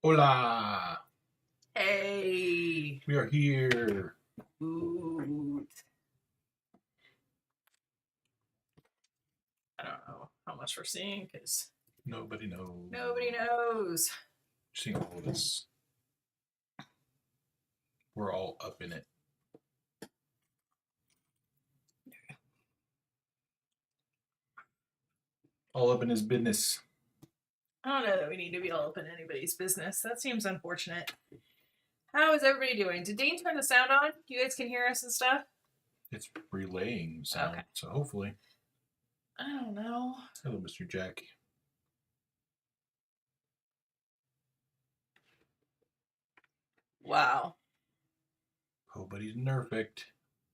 Hola! Hey! We are here. Ooh. I don't know how much we're seeing because Nobody knows. nobody knows. Seeing all of this. We're all up in it. All up in his business. I don't know that we need to be all up in anybody's business. That seems unfortunate. How is everybody doing? Did Dane turn the sound on? You guys can hear us and stuff? It's relaying sound, Okay. so hopefully. I don't know. Hello, Mr. Jack. Wow. Nobody's perfect.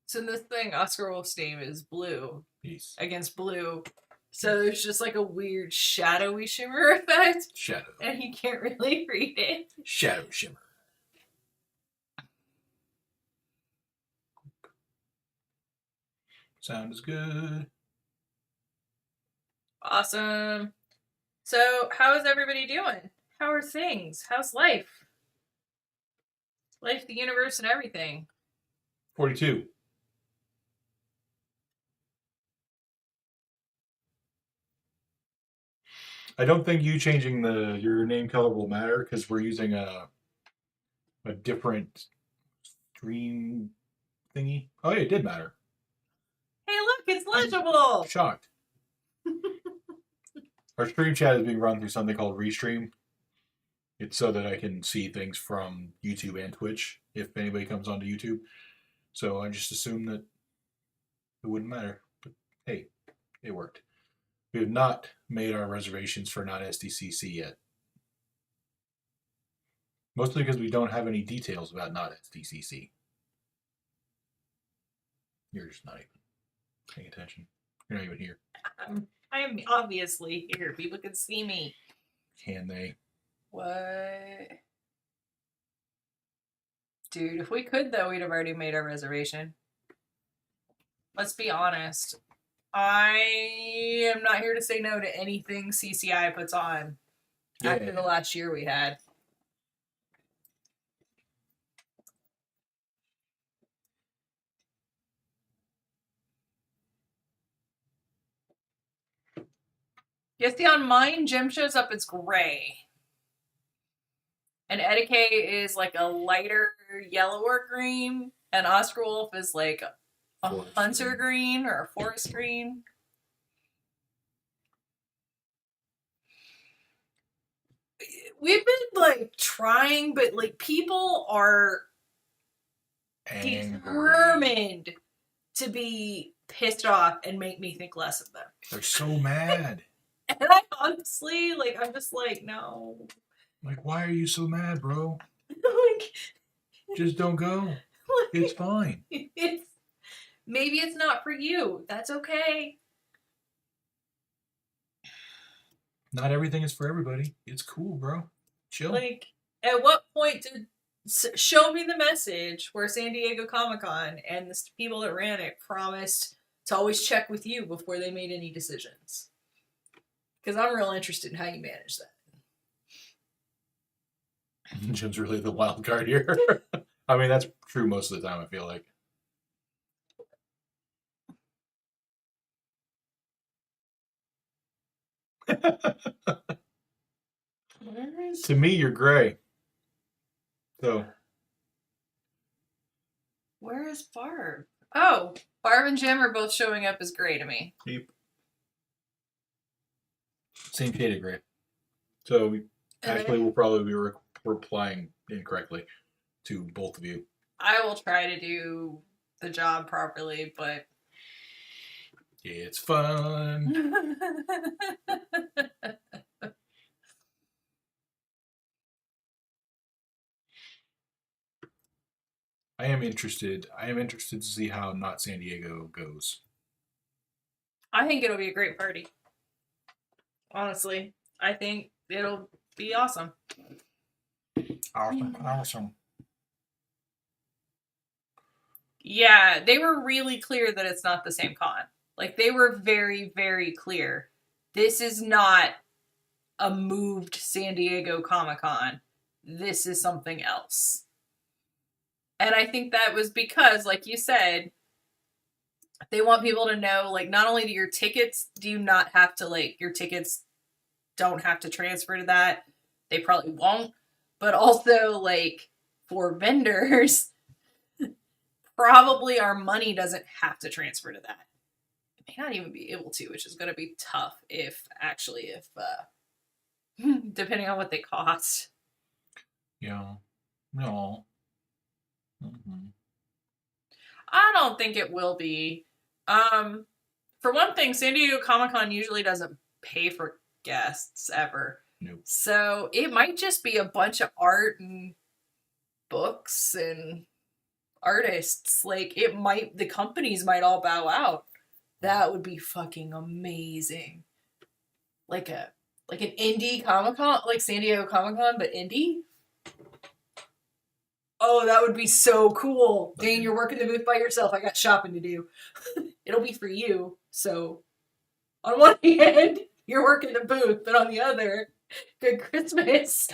So in this thing, Oscar Wolf's name is Blue Peace. against Blue. So there's just like a weird shadowy shimmer effect. Shadow. And you can't really read it. Shadow shimmer. Sound is good. Awesome. So, how is everybody doing? How are things? How's life? Life, the universe, and everything. 42. I don't think you changing your name color will matter because we're using a different stream thingy. Oh, yeah, it did matter. Hey, look, it's legible! I'm shocked. Our stream chat is being run through something called Restream. It's so that I can see things from YouTube and Twitch if anybody comes onto YouTube. So I just assumed that it wouldn't matter. But hey, it worked. We have not made our reservations for not SDCC yet. Mostly because we don't have any details about not SDCC. You're just not even paying attention. You're not even here. I am obviously here. People can see me. Can they? What? Dude, if we could, though, we'd have already made our reservation. Let's be honest. I am not here to say no to anything CCI puts on after the last year we had. You see, on mine, Jim shows up as gray. And Etiquette is like a lighter yellower green. And Oscar Wolf is like a Forest hunter green or a forest green. We've been like trying, but like people are determined to be pissed off and make me think less of them. They're so mad. And I honestly, like, I'm just like, no. Like, why are you so mad, bro? Like, just don't go. Like, it's fine. Maybe it's not for you. That's okay. Not everything is for everybody. It's cool, bro. Chill. Like, at what point did show me the message where San Diego Comic-Con and the people that ran it promised to always check with you before they made any decisions? Because I'm real interested in how you manage that. Jim's really the wild card here. I mean, that's true most of the time, I feel like. To me, you're gray. So. Where is Barb? Oh, Barb and Jim are both showing up as gray to me. Yep. Same shade of gray. So actually, we'll probably be replying incorrectly to both of you. I will try to do the job properly, but it's fun. I am interested to see how Not San Diego goes. I think it'll be a great party. Honestly, I think it'll be awesome. Awesome. Yeah, they were really clear that it's not the same con. Like, they were very, very clear. This is not a moved San Diego Comic-Con. this is something else. And I think that was because, like you said, they want people to know, like, not only do your tickets do you not have to, like, your tickets don't have to transfer to that. They probably won't. But also, like, for vendors, probably our money doesn't have to transfer to that. It may not even be able to, which is going to be tough if depending on what they cost. Yeah. No. I don't think it will be. For one thing, San Diego Comic-Con usually doesn't pay for guests ever. Nope. So it might just be a bunch of art and books and artists. Like, the companies might all bow out. That would be fucking amazing. Like an indie Comic-Con, like San Diego Comic-Con, but indie? Oh, that would be so cool. Dane, you're working the booth by yourself. I got shopping to do. It'll be for you. So, on one hand, you're working the booth, but on the other, good Christmas.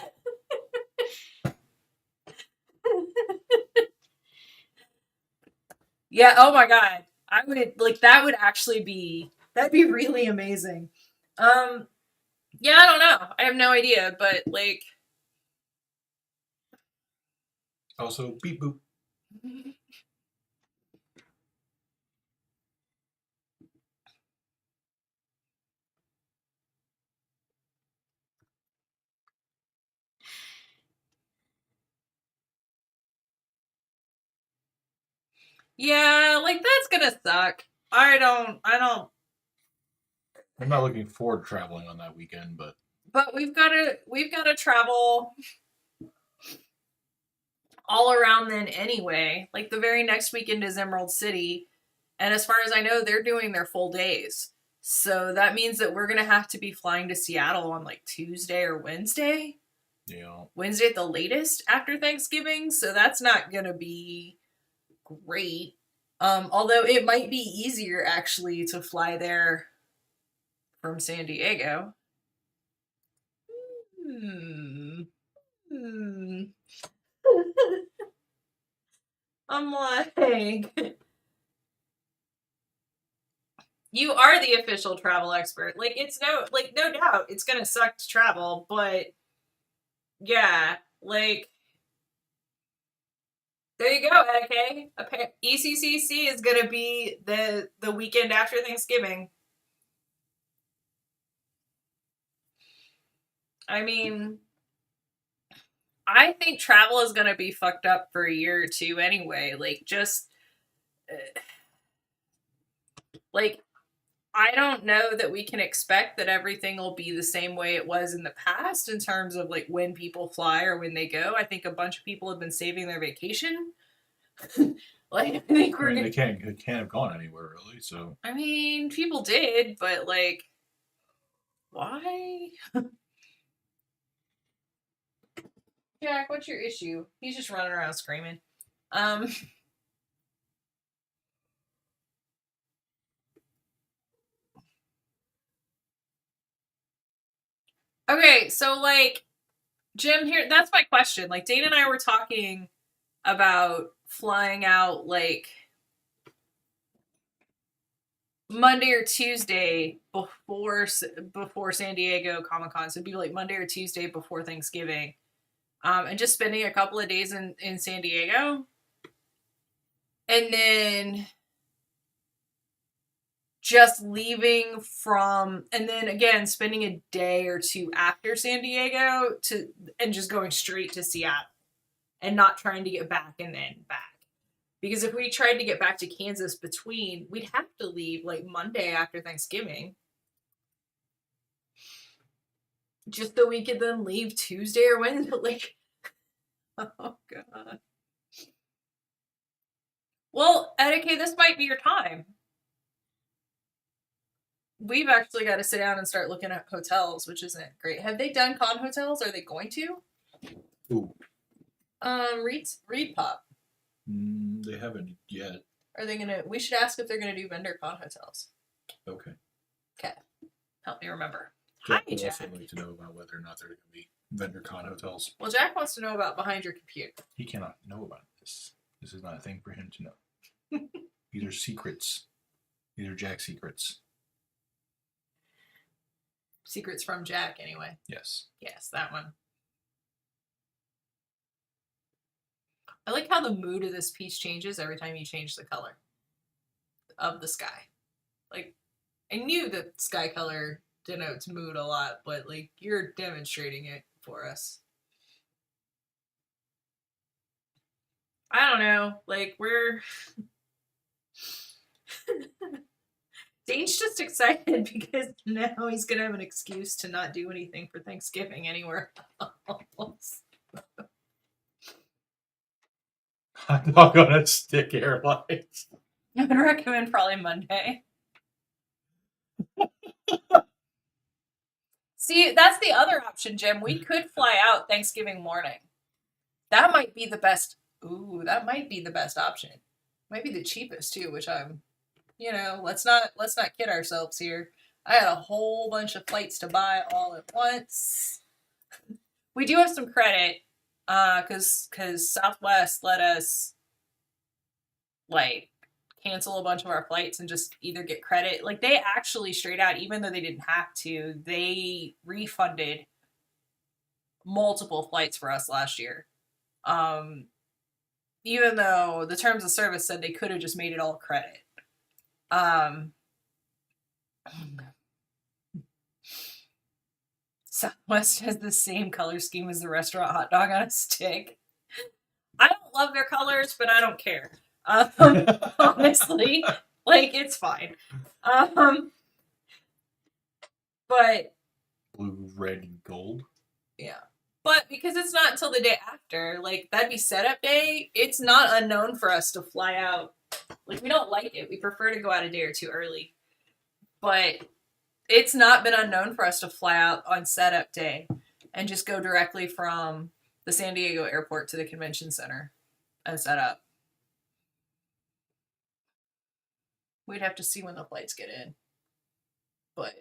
Yeah, oh my god. I would, like, that'd be really amazing. Yeah, I don't know. I have no idea, but, like... Also, beep boop. Yeah, like, that's gonna suck. I'm not looking forward to traveling on that weekend, but we've gotta travel all around then anyway. Like, the very next weekend is Emerald City, and as far as I know, they're doing their full days. So that means that we're gonna have to be flying to Seattle on, like, Tuesday or Wednesday. yeah. Wednesday at the latest after Thanksgiving, so that's not gonna be great. Although it might be easier actually to fly there from San Diego. I'm like, you are the official travel expert. Like, it's no doubt it's gonna suck to travel, but yeah, like, there you go, okay? ECCC is gonna be the weekend after Thanksgiving. I mean, I think travel is gonna be fucked up for a year or two anyway. Like, just like, I don't know that we can expect that everything will be the same way it was in the past in terms of, like, when people fly or when they go. I think a bunch of people have been saving their vacation. Like, I think we're they can't have gone anywhere really. So I mean, people did, but, like, why? Jack, what's your issue? He's just running around screaming. Okay, so, like, Jim, here, that's my question. Like, Dana and I were talking about flying out, like, Monday or Tuesday before San Diego Comic-Con. So it'd be like Monday or Tuesday before Thanksgiving. And just spending a couple of days in San Diego. And then just leaving and then again, spending a day or two after San Diego and just going straight to Seattle and not trying to get back and then back. Because if we tried to get back to Kansas we'd have to leave, like, Monday after Thanksgiving. Just so we could then leave Tuesday or Wednesday. Like, oh, God. Well, Eddie, this might be your time. We've actually got to sit down and start looking at hotels, which isn't great. Have they done con hotels? Are they going to? Ooh. Reed Pop. They haven't yet. Are they gonna? We should ask if they're gonna do vendor con hotels. Okay. Okay. Help me remember. Jack Hi, would Jack. also like to know about whether or not they're going to be vendor con hotels. Well, Jack wants to know about behind your computer. He cannot know about this. This is not a thing for him to know. These are secrets. These are Jack's secrets. Secrets from Jack, anyway. Yes. Yes, that one. I like how the mood of this piece changes every time you change the color of the sky. Like, I knew that sky color denotes mood a lot, but like you're demonstrating it for us. I don't know. Like we're Dane's just excited because now he's gonna have an excuse to not do anything for Thanksgiving anywhere else. Hot dog on a stick airlines. I would recommend probably Monday. See, that's the other option, Jim. We could fly out Thanksgiving morning. That might be the best. Ooh, that might be the best option. Might be the cheapest too, which I'm, let's not kid ourselves here. I had a whole bunch of flights to buy all at once. We do have some credit, cause Southwest let us like cancel a bunch of our flights and just either get credit. Like they actually straight out, even though they didn't have to, they refunded multiple flights for us last year. Even though the terms of service said they could have just made it all credit. Southwest has the same color scheme as the restaurant hot dog on a stick. I don't love their colors, but I don't care. Honestly, like it's fine. But blue, red, and gold. Yeah. But because it's not until the day after, like that'd be setup day, it's not unknown for us to fly out. Like we don't like it. We prefer to go out a day or two early. But it's not been unknown for us to fly out on setup day and just go directly from the San Diego airport to the convention center and set up. We'd have to see when the flights get in. But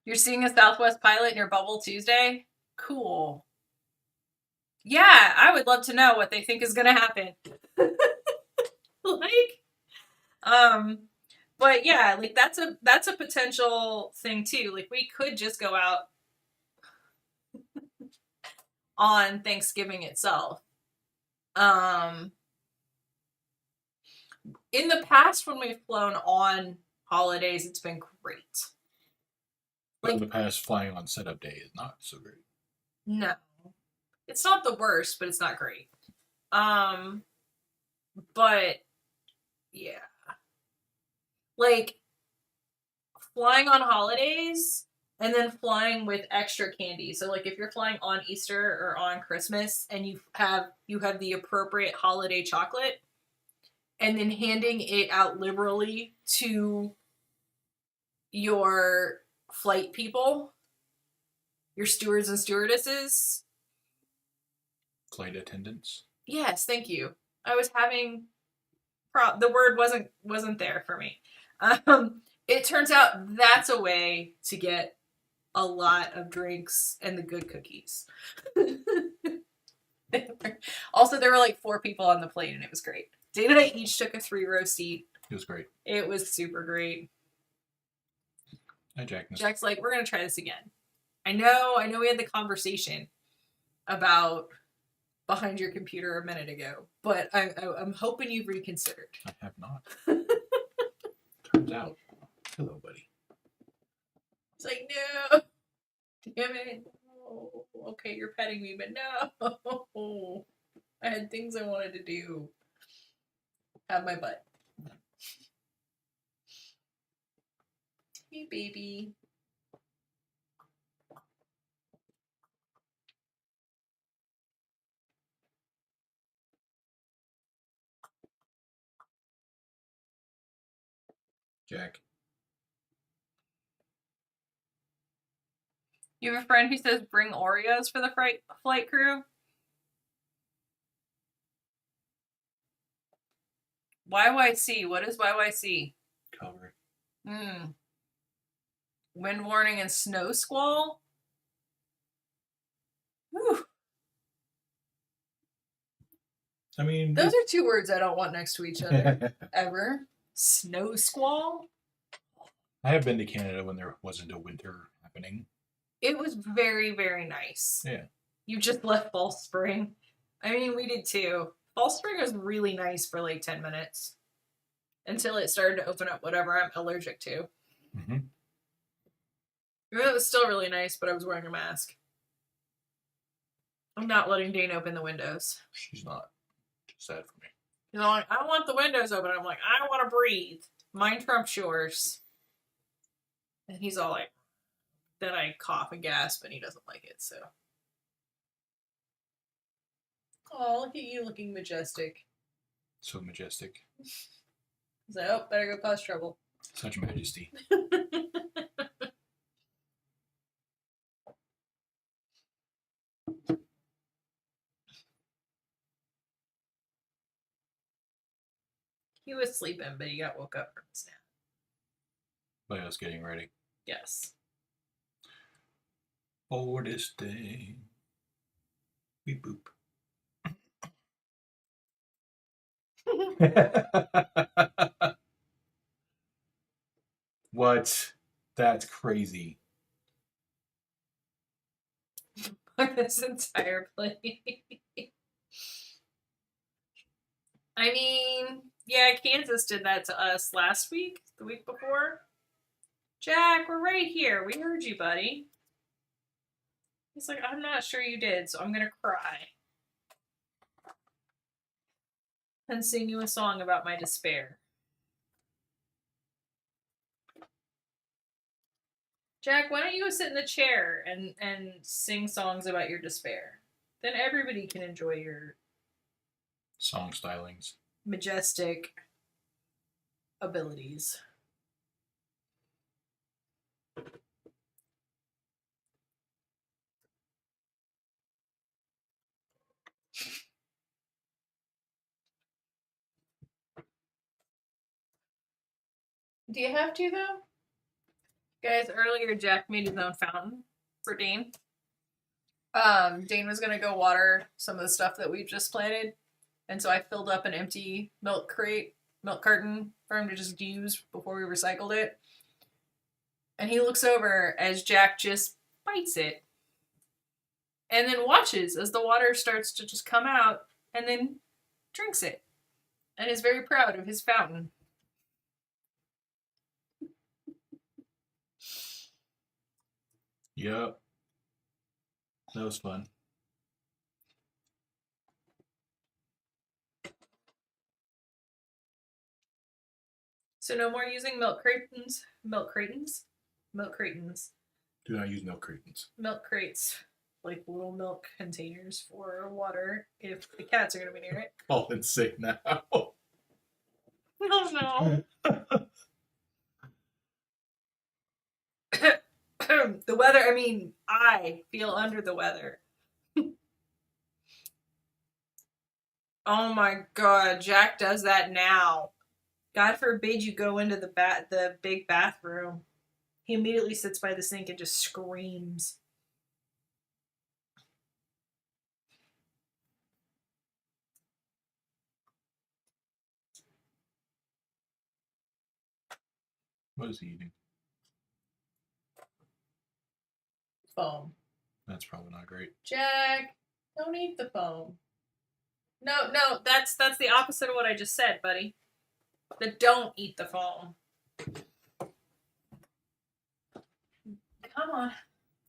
you're seeing a Southwest pilot in your bubble Tuesday? Cool. Yeah, I would love to know what they think is going to happen. But yeah, like that's a potential thing too. Like we could just go out on Thanksgiving itself. In the past when we've flown on holidays, it's been great. But in the past, flying on setup day is not so great. No. It's not the worst, but it's not great. But yeah. Like flying on holidays and then flying with extra candy. So like if you're flying on Easter or on Christmas and you have the appropriate holiday chocolate and then handing it out liberally to your flight people, your stewards and stewardesses, flight attendants. Yes, thank you. I was having the word wasn't there for me. It turns out that's a way to get a lot of drinks and the good cookies. Also, there were like 4 people on the plane and it was great. Dana and I each took a 3-row seat. It was great. It was super great. Hi, Jack. Jack's like, we're going to try this again. I know we had the conversation about behind your computer a minute ago, but I'm hoping you've reconsidered. I have not. Turns out. Hello, buddy. It's like, no. Damn it. Oh, okay, you're petting me, but no. I had things I wanted to do. Have my butt. Hey, baby. Jack. You have a friend who says bring Oreos for the flight crew? YYC. What is YYC? cover. Wind warning and snow squall. Whew. I mean, Those are two words I don't want next to each other ever. Snow squall. I have been to Canada when there wasn't a winter happening. It was very, very nice. Yeah. You just left fall spring. I mean, we did too. Fall spring was really nice for like 10 minutes until it started to open up whatever I'm allergic to. Mm-hmm. It was still really nice, but I was wearing a mask. I'm not letting Dane open the windows. She's not. Sad for me. He's all like, I want the windows open. I'm like, I want to breathe. Mine trumps yours. And he's all like, then I cough and gasp, and he doesn't like it, so. Oh, look at you looking majestic. So majestic. He's like, oh, better go cause trouble. Such majesty. He was sleeping, but he got woke up from his nap. By us getting ready. Yes. For this day. Beep boop. What? That's crazy. This entire play. I mean, yeah, Kansas did that to us last week, the week before. Jack, we're right here. We heard you, buddy. He's like, I'm not sure you did, so I'm gonna cry. And sing you a song about my despair. Jack, why don't you go sit in the chair and sing songs about your despair? Then everybody can enjoy your Song stylings. majestic abilities. Do you have to, though? Guys, earlier Jack made his own fountain for Dane. Dane was gonna go water some of the stuff that we've just planted, and so I filled up an empty milk carton for him to just use before we recycled it. And he looks over as Jack just bites it, and then watches as the water starts to just come out, and then drinks it, and is very proud of his fountain. Yep. That was fun. So no more using milk cratons. Milk cratons. Do not use milk cratons. Milk crates, like little milk containers for water if the cats are going to be near it. Call in sick now. Oh no. The weather, I feel under the weather. Oh my god, Jack does that now. God forbid you go into the big bathroom. He immediately sits by the sink and just screams. What is he eating? Foam. That's probably not great. Jack, don't eat the foam. No, that's the opposite of what I just said, buddy. The don't eat the foam. Come on.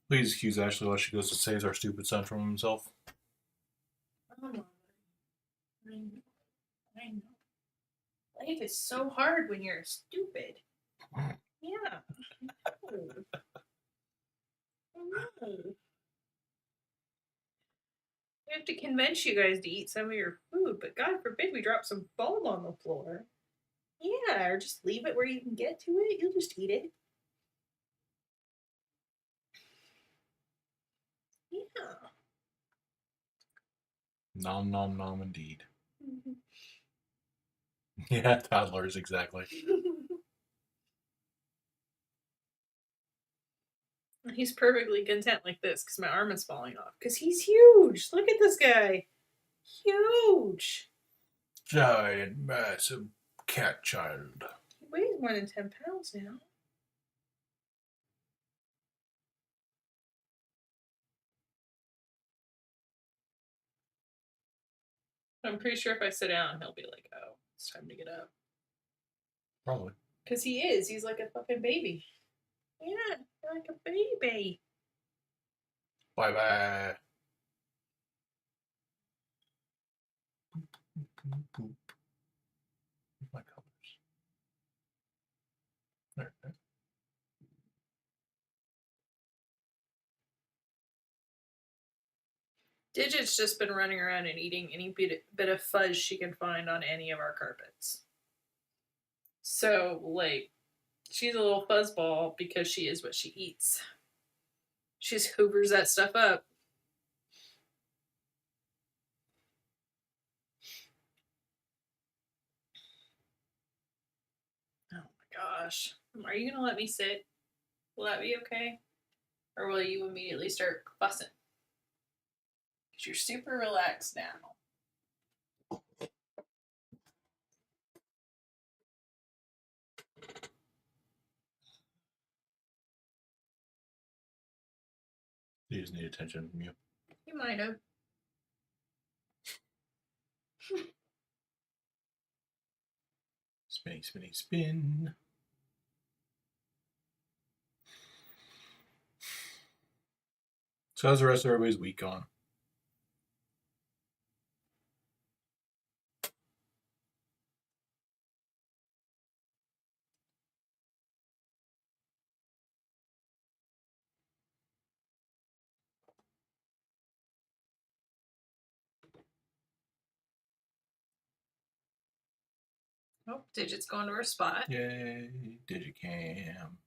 Please excuse Ashley while she goes to save our stupid son from himself. Come on. I know. Life is so hard when you're stupid. Yeah. I have to convince you guys to eat some of your food, but God forbid we drop some foam on the floor. Yeah, or just leave it where you can get to it. You'll just eat it. Yeah. Nom nom nom indeed. Yeah, toddlers, exactly. He's perfectly content like this because my arm is falling off. Because he's huge. Look at this guy. Huge. Giant, massive cat child. He weighs more than 10 pounds now. I'm pretty sure if I sit down, he'll be like, oh, it's time to get up. Probably. Because he is. He's like a fucking baby. Yeah, like a baby. Bye bye. My colors. There. Digit's just been running around and eating any bit of fuzz she can find on any of our carpets. So, like, she's a little fuzzball because she is what she eats. She just hoovers that stuff up. Oh my gosh. Are you going to let me sit? Will that be okay? Or will you immediately start fussing? Because you're super relaxed now. He just need attention from you. You might have. Spinny, spinny, spin. So how's the rest of everybody's week gone? Oh, Digit's going to her spot. Yay, Digicam.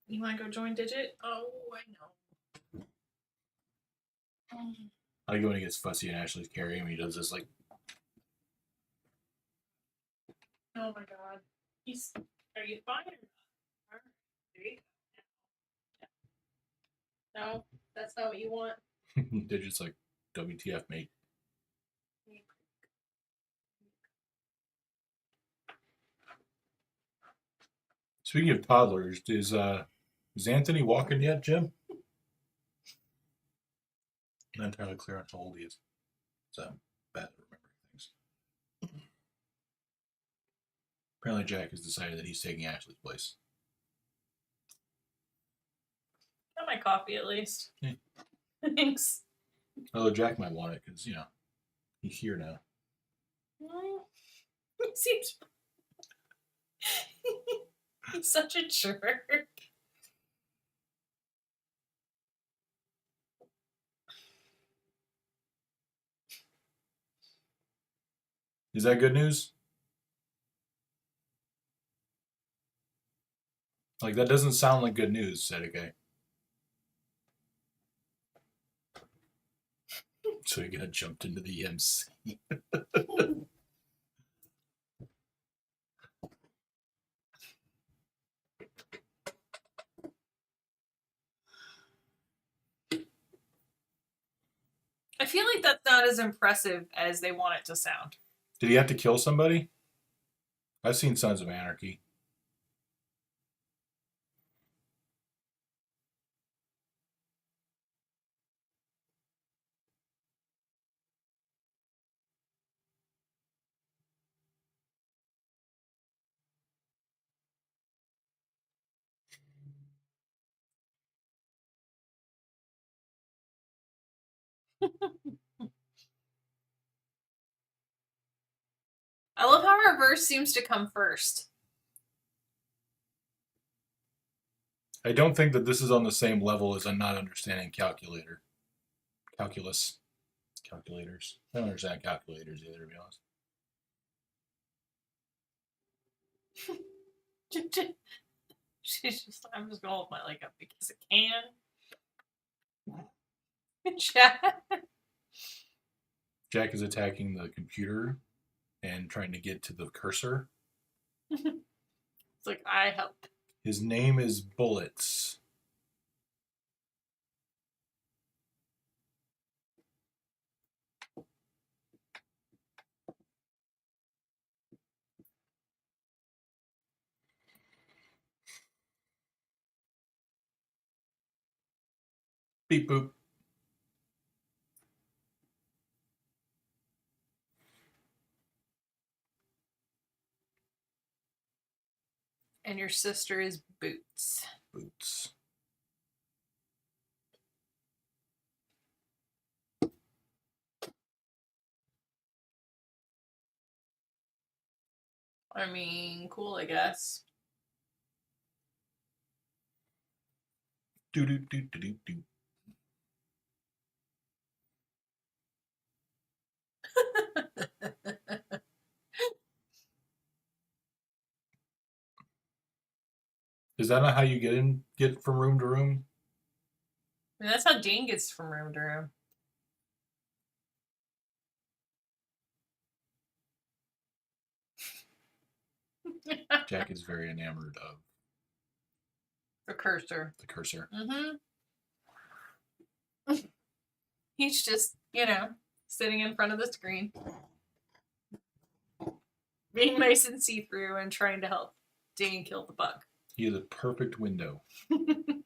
You want to go join Digit? Oh, I know. I like when he gets fussy and Ashley's carrying him. He does this like. Oh my god. He's. Are you fine or not? There you go. No, that's not what you want. Digit's like, WTF, mate. Speaking of toddlers, is Anthony walking yet, Jim? I'm not entirely clear on how old he is. So I'm bad at remembering things. Apparently, Jack has decided that he's taking Ashley's place. Got my coffee at least. Yeah. Thanks. Although Jack might want it because, you know, he's here now. He seems. He's such a jerk. Is that good news? Like, that doesn't sound like good news, Sedike. So he got jumped into the MC. I feel like that's not as impressive as they want it to sound. Did he have to kill somebody? I've seen Sons of Anarchy. I love how our verse seems to come first. I don't think that this is on the same level as a not understanding calculator. Calculus. Calculators. I don't understand calculators either, to be honest. She's just, I'm just gonna hold my leg up because it can. Chat. Jack is attacking the computer and trying to get to the cursor. It's like, I help. His name is Bullets. Beep boop. And your sister is Boots. Boots. I mean, cool, I guess. Do do do do do do. Is that not how you get from room to room? I mean, that's how Dean gets from room to room. Jack is very enamored of The cursor. the cursor. Mm-hmm. He's just, sitting in front of the screen, being nice and see-through and trying to help Dean kill the bug. He is a perfect window. In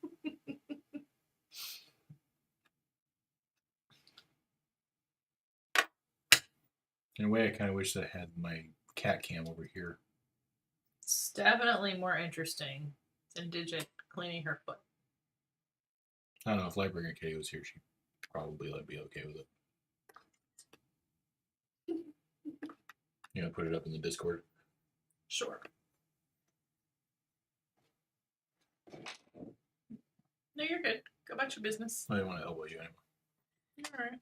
a way, I kind of wish that I had my cat cam over here. It's definitely more interesting than Digit cleaning her foot. I don't know if Lightbringer Kitty was here, she'd probably be okay with it. Put it up in the Discord. Sure. No, you're good. Go about your business. I didn't want to elbow you anymore. All right.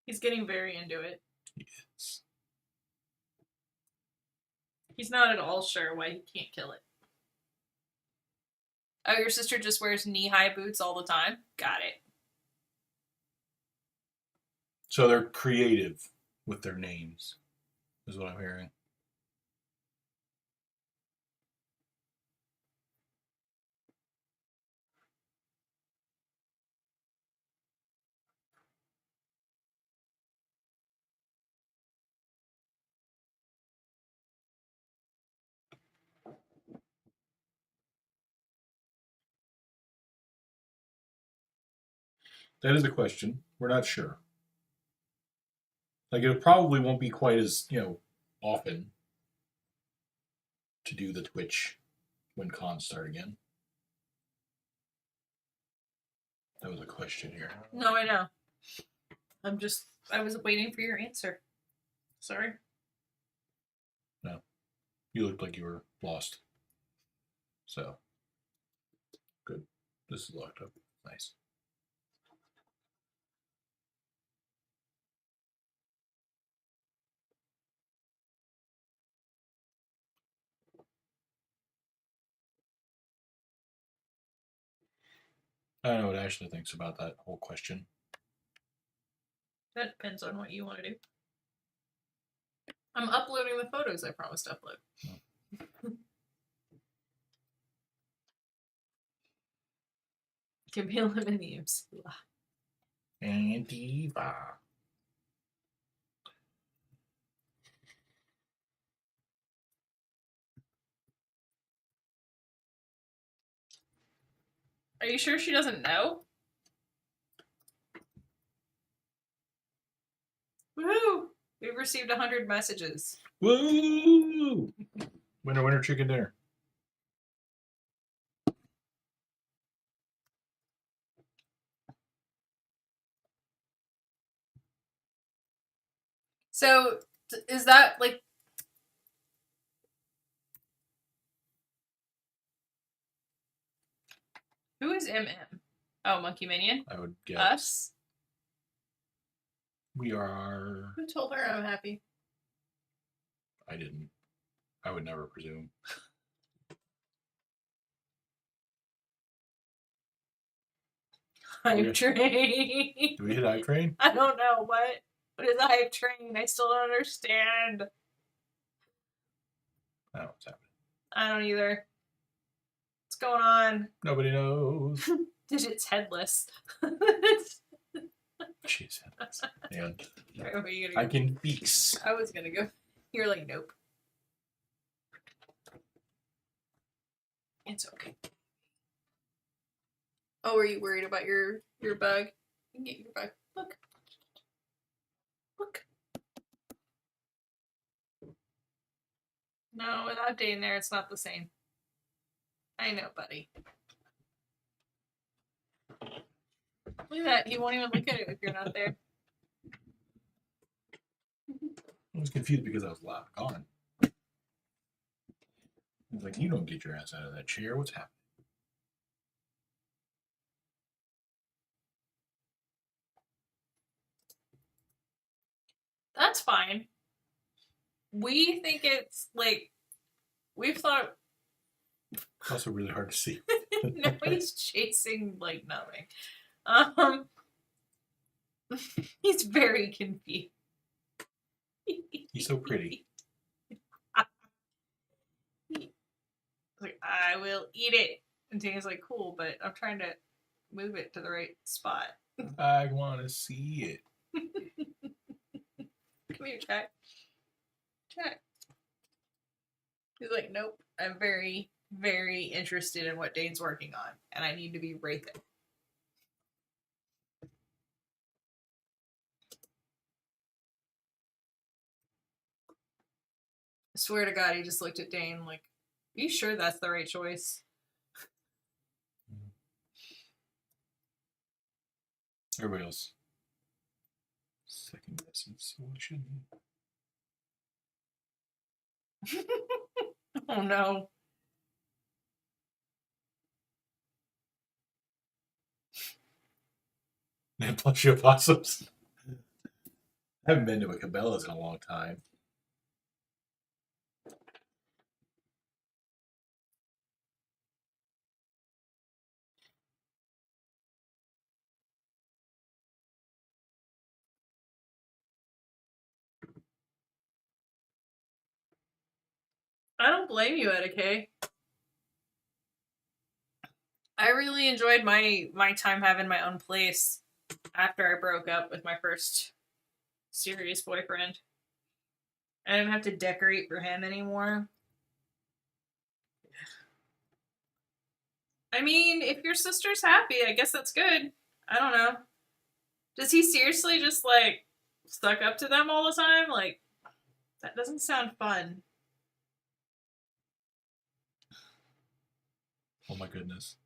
He's getting very into it. Yes. He's not at all sure why he can't kill it. Oh, your sister just wears knee-high boots all the time? Got it. So they're creative with their names, is what I'm hearing. That is the question. We're not sure. Like, it probably won't be quite as, often to do the Twitch when cons start again. That was a question here. No, I know. I was waiting for your answer. Sorry. No. You looked like you were lost. So. Good. This is locked up. Nice. I don't know what Ashley thinks about that whole question. That depends on what you want to do. I'm uploading the photos I promised to upload. Oh. Give me a lemon names. Antifa. Are you sure she doesn't know? Woohoo! We've received 100 messages. Woo! Winner, chicken dinner. So, is that like... Who is MM? Oh, Monkey Minion? I would guess. Us? We are... Who told her I'm happy? I didn't. I would never presume. Hype train. Do we hit hype train? I don't know what is a hype train. I still don't understand. I don't know what's happening. I don't either. What's going on? Nobody knows. Digit's headless. She's headless. And Where are you gonna I go? can fix. I was gonna go. You're like, nope. It's okay. Oh, are you worried about your bug? You can get your bug. Look. Look. No, without Dane there, it's not the same. I know, buddy. Look at that. He won't even look at it if you're not there. I was confused because I was gone. I was like, you don't get your ass out of that chair. What's happening? That's fine. We think it's like we've thought. It's also really hard to see. No, he's chasing like nothing. He's very confused. He's so pretty. Like, I will eat it. And Dana's like, cool, but I'm trying to move it to the right spot. I want to see it. Come here, Jack. Jack. He's like, nope. I'm very, very interested in what Dane's working on, and I need to be right there. I swear to God, he just looked at Dane like, are you sure that's the right choice? Everybody else second guessing, so I shouldn't. Oh no. And plushie opossums. I haven't been to a Cabela's in a long time. I don't blame you, Eddie. I really enjoyed my time having my own place after I broke up with my first serious boyfriend. I didn't have to decorate for him anymore. I mean, if your sister's happy, I guess that's good. I don't know. Does he seriously just like suck up to them all the time? Like, that doesn't sound fun. Oh my goodness.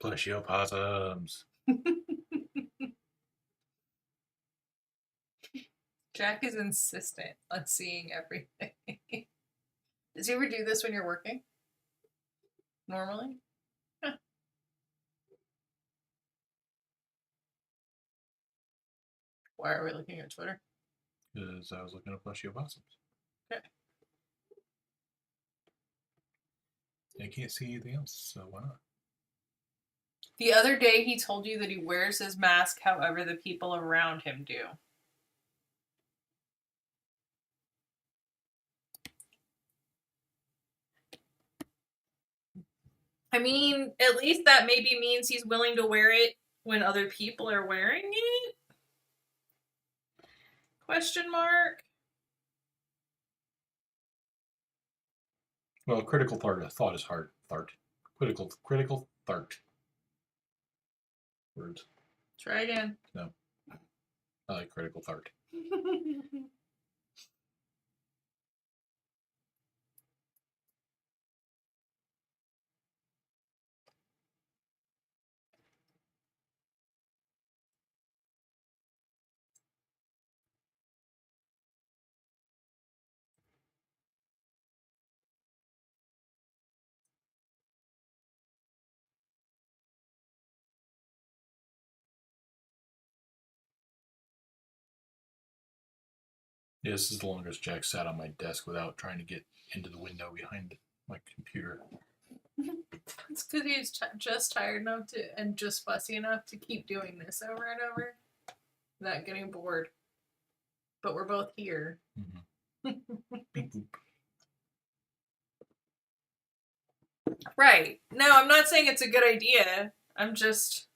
Plushie opossums. Jack is insistent on seeing everything. Does he ever do this when you're working? Normally? Huh. Why are we looking at Twitter? Because I was looking at plushie opossums. Okay. I can't see anything else, so why not? The other day he told you that he wears his mask however the people around him do. I mean, at least that maybe means he's willing to wear it when other people are wearing it? Question mark? Well, critical thought is hard. Critical thought. Words. Try again. No. I like critical thought. Yeah, this is the longest Jack sat on my desk without trying to get into the window behind my computer. It's because he's just tired enough to and just fussy enough to keep doing this over and over without getting bored. But we're both here. Beep boop. Right. No, I'm not saying it's a good idea. I'm just.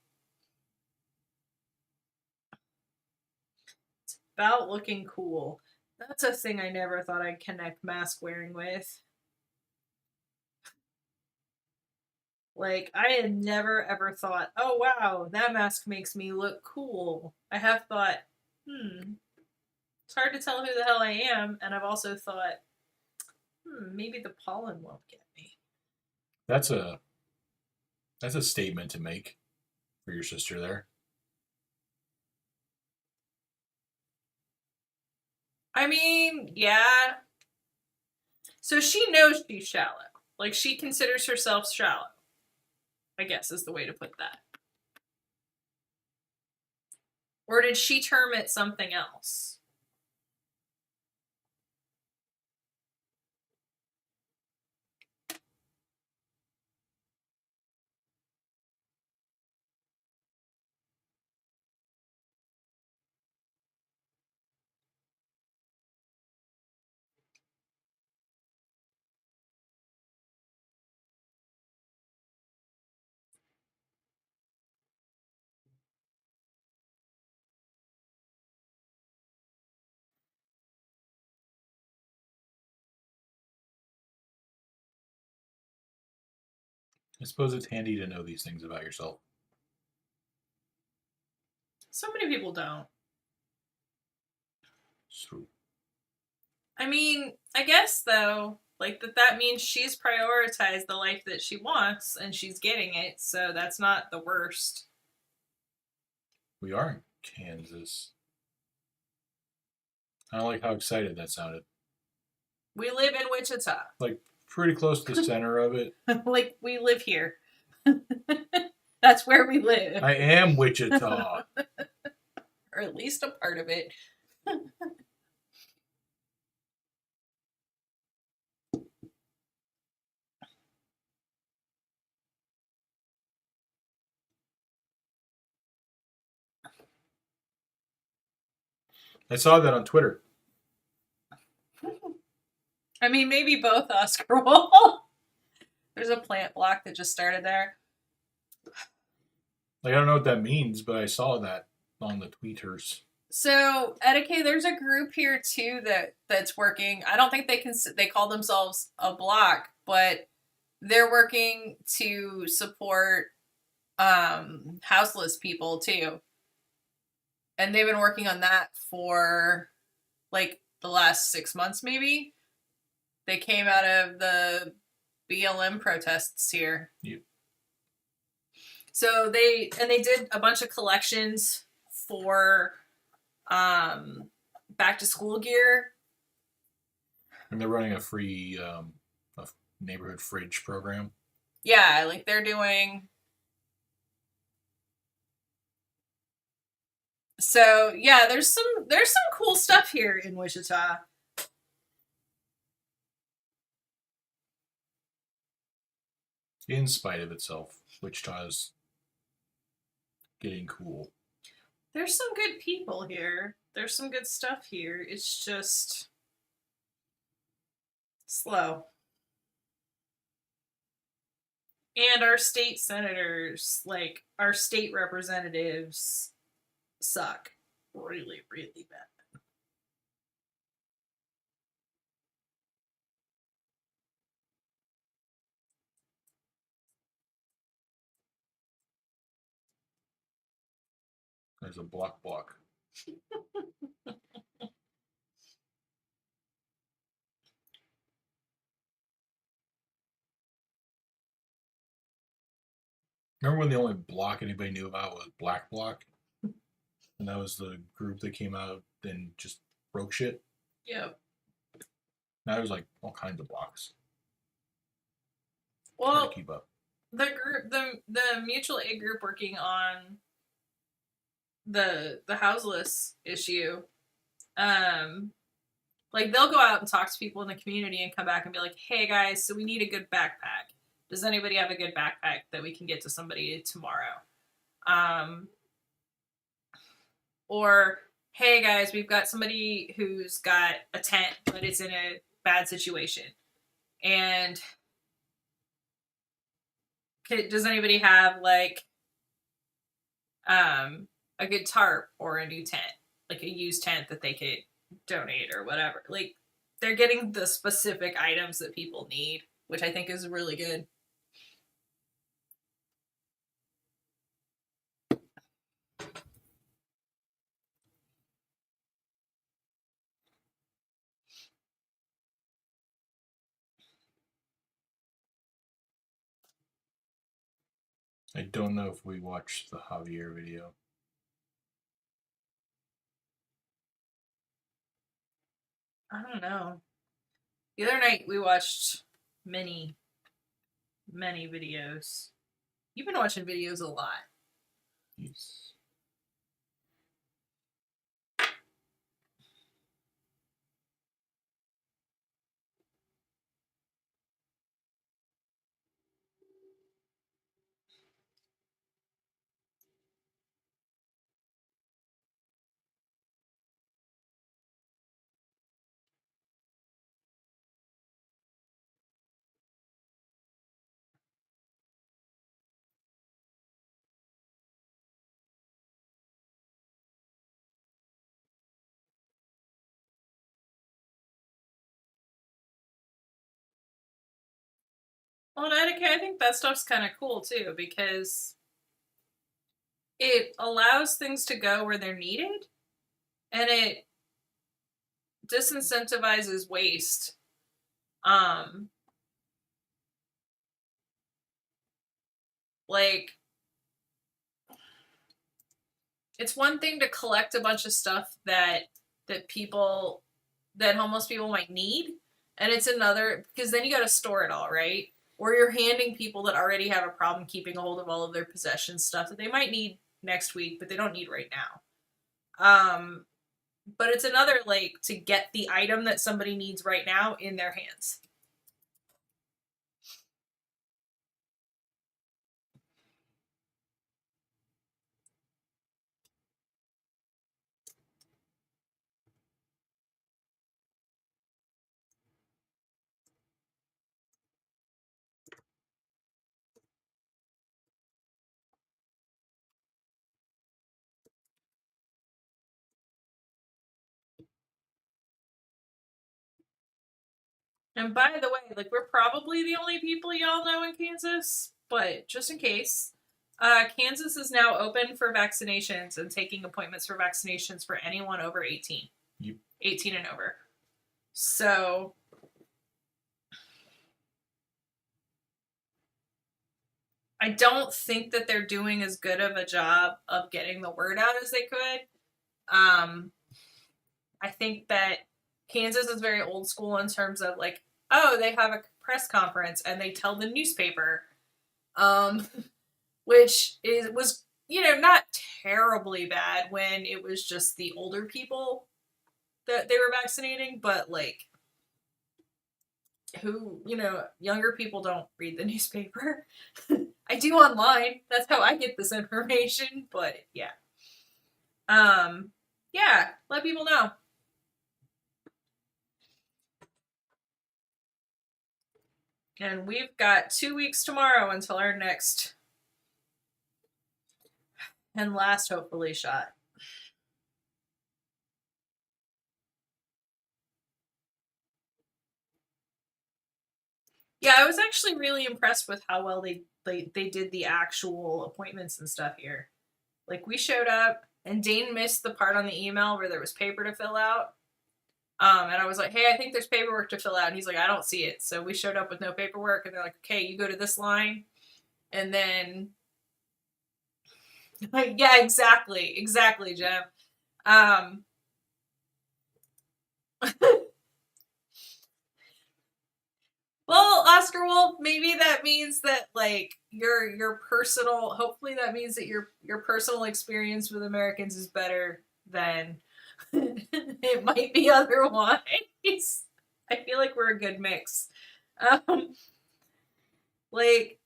It's about looking cool. That's a thing I never thought I'd connect mask wearing with. Like, I had never ever thought, oh wow, that mask makes me look cool. I have thought, it's hard to tell who the hell I am, and I've also thought, maybe the pollen won't get me. That's a statement to make for your sister there. I mean, yeah. So she knows she's shallow. Like, she considers herself shallow, I guess is the way to put that. Or did she term it something else? I suppose it's handy to know these things about yourself. So many people don't. So, I mean, I guess though, like that means she's prioritized the life that she wants and she's getting it, so that's not the worst. we are in Kansas. I don't like how excited that sounded. We live in Wichita. Like pretty close to the center of it. Like we live here. That's where we live. I am Wichita. Or at least a part of it. I saw that on Twitter. I mean, maybe both, Oscar Wall. There's a plant block that just started there. Like I don't know what that means, but I saw that on the tweeters. So, Etiquette, there's a group here too that's working. I don't think they call themselves a block, but they're working to support houseless people too. And they've been working on that for like the last 6 months maybe. They came out of the BLM protests here. Yep. So they did a bunch of collections for back to school gear. And they're running a free a neighborhood fridge program. Yeah, like they're doing. So yeah, there's some cool stuff here in Wichita. In spite of itself, Wichita's getting cool. There's some good people here. There's some good stuff here. It's just slow. And our state senators, like our state representatives, suck really, really bad. There's a block. Remember when the only block anybody knew about was Black Bloc? And that was the group that came out and just broke shit? Yep. Now there's like all kinds of blocks. Well, Try to keep up. the group, the mutual aid group working on the houseless issue, Like, they'll go out and talk to people in the community and come back and be like, hey guys, so we need a good backpack. Does anybody have a good backpack that we can get to somebody tomorrow? Or, hey guys, we've got somebody who's got a tent, but it's in a bad situation. And does anybody have, like, a good tarp or a new tent? Like a used tent that they could donate or whatever. Like, they're getting the specific items that people need, which I think is really good. I don't know if we watched the Javier video. I don't know. The other night we watched many videos. You've been watching videos a lot. Yes. Well, and I think that stuff's kind of cool too, because it allows things to go where they're needed, and it disincentivizes waste. Like, it's one thing to collect a bunch of stuff that people that homeless people might need, and it's another because then you got to store it all, right? Or you're handing people that already have a problem keeping a hold of all of their possessions, stuff that they might need next week but they don't need right now. But it's another, like, to get the item that somebody needs right now in their hands. And by the way, like, we're probably the only people y'all know in Kansas, but just in case, Kansas is now open for vaccinations and taking appointments for vaccinations for anyone over 18. Yep. 18 and over. So I don't think that they're doing as good of a job of getting the word out as they could. I think that Kansas is very old school in terms of, like, oh, they have a press conference and they tell the newspaper, which was, you know, not terribly bad when it was just the older people that they were vaccinating, but, like, who, you know, younger people don't read the newspaper. I do online. That's how I get this information, but yeah. Yeah, let people know. And we've got 2 weeks tomorrow until our next and last, hopefully, shot. Yeah, I was actually really impressed with how well they did the actual appointments and stuff here. Like, we showed up, and Dane missed the part on the email where there was paper to fill out. And I was like, hey, I think there's paperwork to fill out. And he's like, I don't see it. So we showed up with no paperwork, and they're like, okay, you go to this line. And then, like, yeah, exactly, Jeff. Well, Oscar Wolf, maybe that means that, like, your personal, hopefully that means that your personal experience with Americans is better than It might be otherwise. I feel like we're a good mix. Um, like,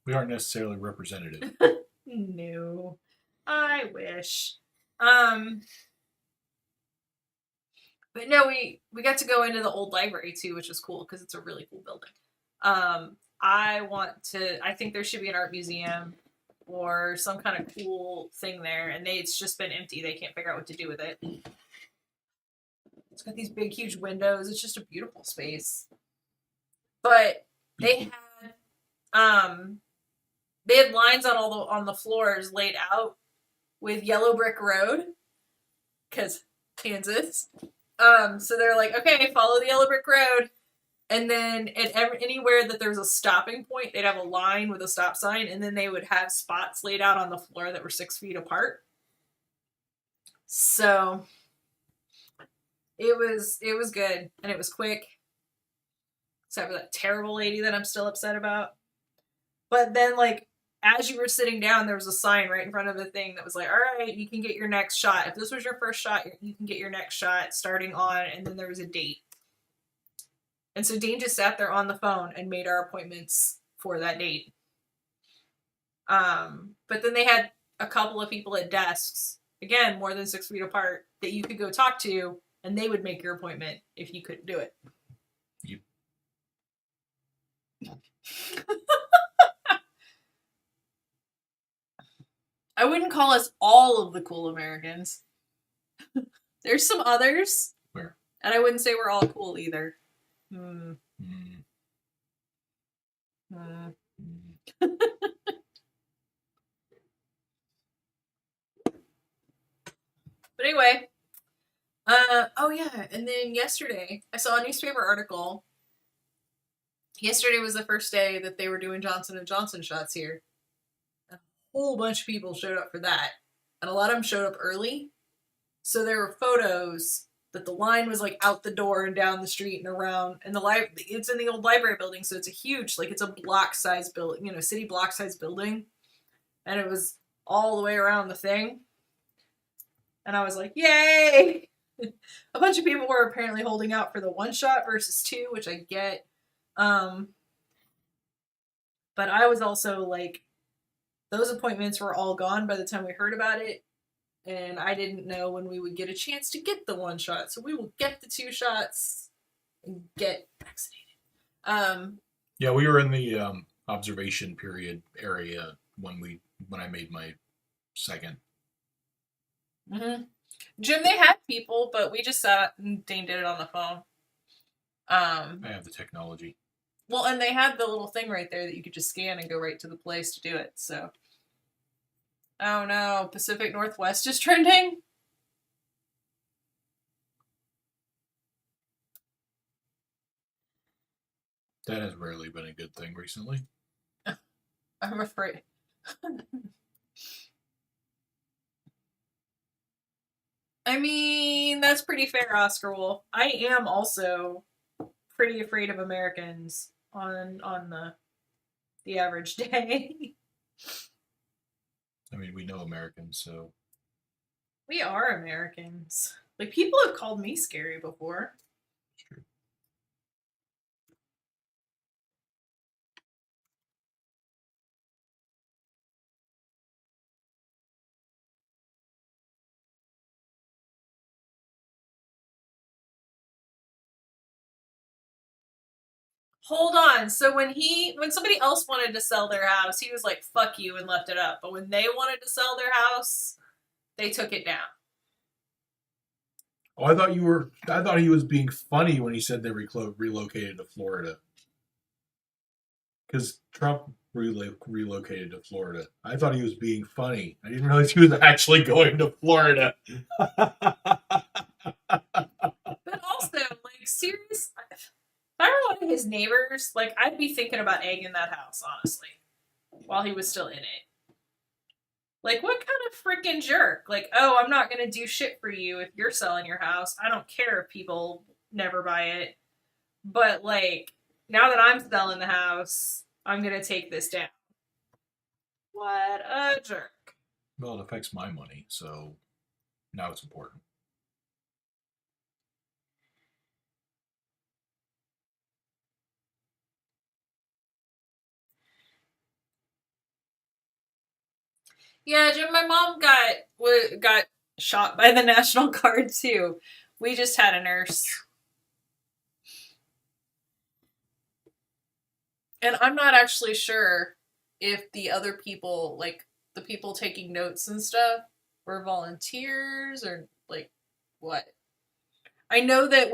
We aren't necessarily representative. no, I wish. Um, but no, we got to go into the old library too, which was cool because it's a really cool building. I think there should be an art museum or some kind of cool thing there, and it's just been empty. They can't figure out what to do with it. It's got these big, huge windows. It's just a beautiful space. But they um had lines on the floors laid out with yellow brick road because Kansas. So they're like, okay, follow the yellow brick road. And then anywhere that there's a stopping point, they'd have a line with a stop sign, and then they would have spots laid out on the floor that were 6 feet apart. So it was good, and it was quick. Except for that terrible lady that I'm still upset about. But then, like, as you were sitting down, there was a sign right in front of the thing that was like, all right, you can get your next shot. If this was your first shot, you can get your next shot starting on, and then there was a date. And so Dean just sat there on the phone and made our appointments for that date. But then they had a couple of people at desks, again, more than 6 feet apart, that you could go talk to, and they would make your appointment if you couldn't do it. You. I wouldn't call us all of the cool Americans. There's some others. Where? And I wouldn't say we're all cool either. But anyway. Oh yeah, and then yesterday I saw a newspaper article. Yesterday was the first day that they were doing Johnson & Johnson shots here. A whole bunch of people showed up for that. And a lot of them showed up early. So there were photos that the line was like out the door and down the street and around. And it's in the old library building, so it's a huge, like it's a block-sized building, city block-sized building. And it was all the way around the thing. And I was like, yay! A bunch of people were apparently holding out for the one shot versus two, which I get. But I was also like, those appointments were all gone by the time we heard about it. And I didn't know when we would get a chance to get the one shot. So we will get the 2 shots and get vaccinated. Yeah, we were in the observation period area when I made my second. Mm-hmm. Jim, they had people, but we just sat and Dane did it on the phone. I have the technology. Well, and they had the little thing right there that you could just scan and go right to the place to do it, so. Oh no, Pacific Northwest is trending? That has rarely been a good thing recently. I'm afraid. I mean, that's pretty fair, Oscar Wolf. I am also pretty afraid of Americans on the average day. I mean, we know Americans, so. We are Americans. Like, people have called me scary before. It's true. Hold on. So when somebody else wanted to sell their house, he was like, fuck you, and left it up. But when they wanted to sell their house, they took it down. Oh, I thought he was being funny when he said they relocated to Florida. Because Trump relocated to Florida. I thought he was being funny. I didn't realize he was actually going to Florida. But also, like, serious. If I were one of his neighbors, like, I'd be thinking about egging that house, honestly, while he was still in it. Like, what kind of freaking jerk? Like, oh, I'm not gonna do shit for you if you're selling your house. I don't care if people never buy it. But, like, now that I'm selling the house, I'm gonna take this down. What a jerk. Well, it affects my money, so Now it's important. Yeah, Jim, my mom got shot by the National Guard too. We just had a nurse. And I'm not actually sure if the other people, like the people taking notes and stuff, were volunteers or like what. I know that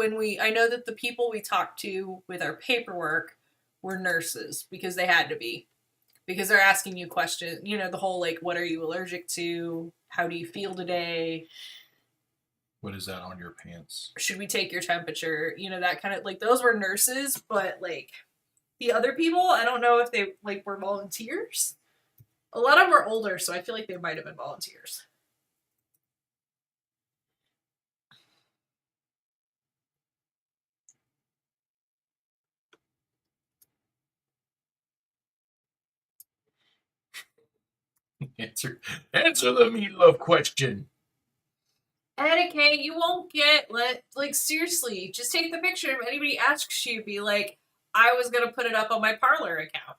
the people we talked to with our paperwork were nurses because they had to be. Because they're asking you questions, the whole like, what are you allergic to? How do you feel today? What is that on your pants? Should we take your temperature? That kind of like those were nurses, but like the other people, I don't know if they like were volunteers. A lot of them were older, so I feel like they might have been volunteers. Answer the meatloaf question. Etiquette, you won't get like seriously. Just take the picture. If anybody asks you, be like, I was gonna put it up on my Parlor account,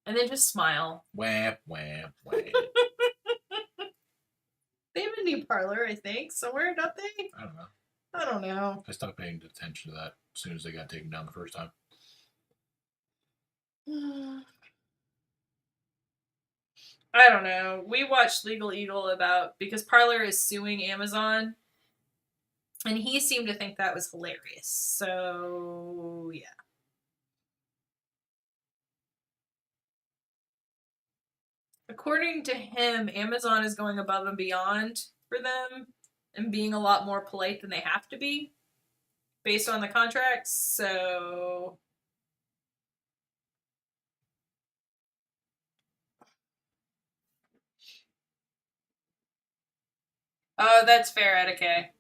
and then just smile. Wham, wham, wham. They have a new Parlor, I think, somewhere, don't they? I don't know. I don't know. I stopped paying attention to that as soon as they got taken down the first time. I don't know. We watched Legal Eagle because Parlor is suing Amazon, and he seemed to think that was hilarious. So yeah. According to him, Amazon is going above and beyond for them and being a lot more polite than they have to be based on the contracts. So oh, that's fair, etiquette.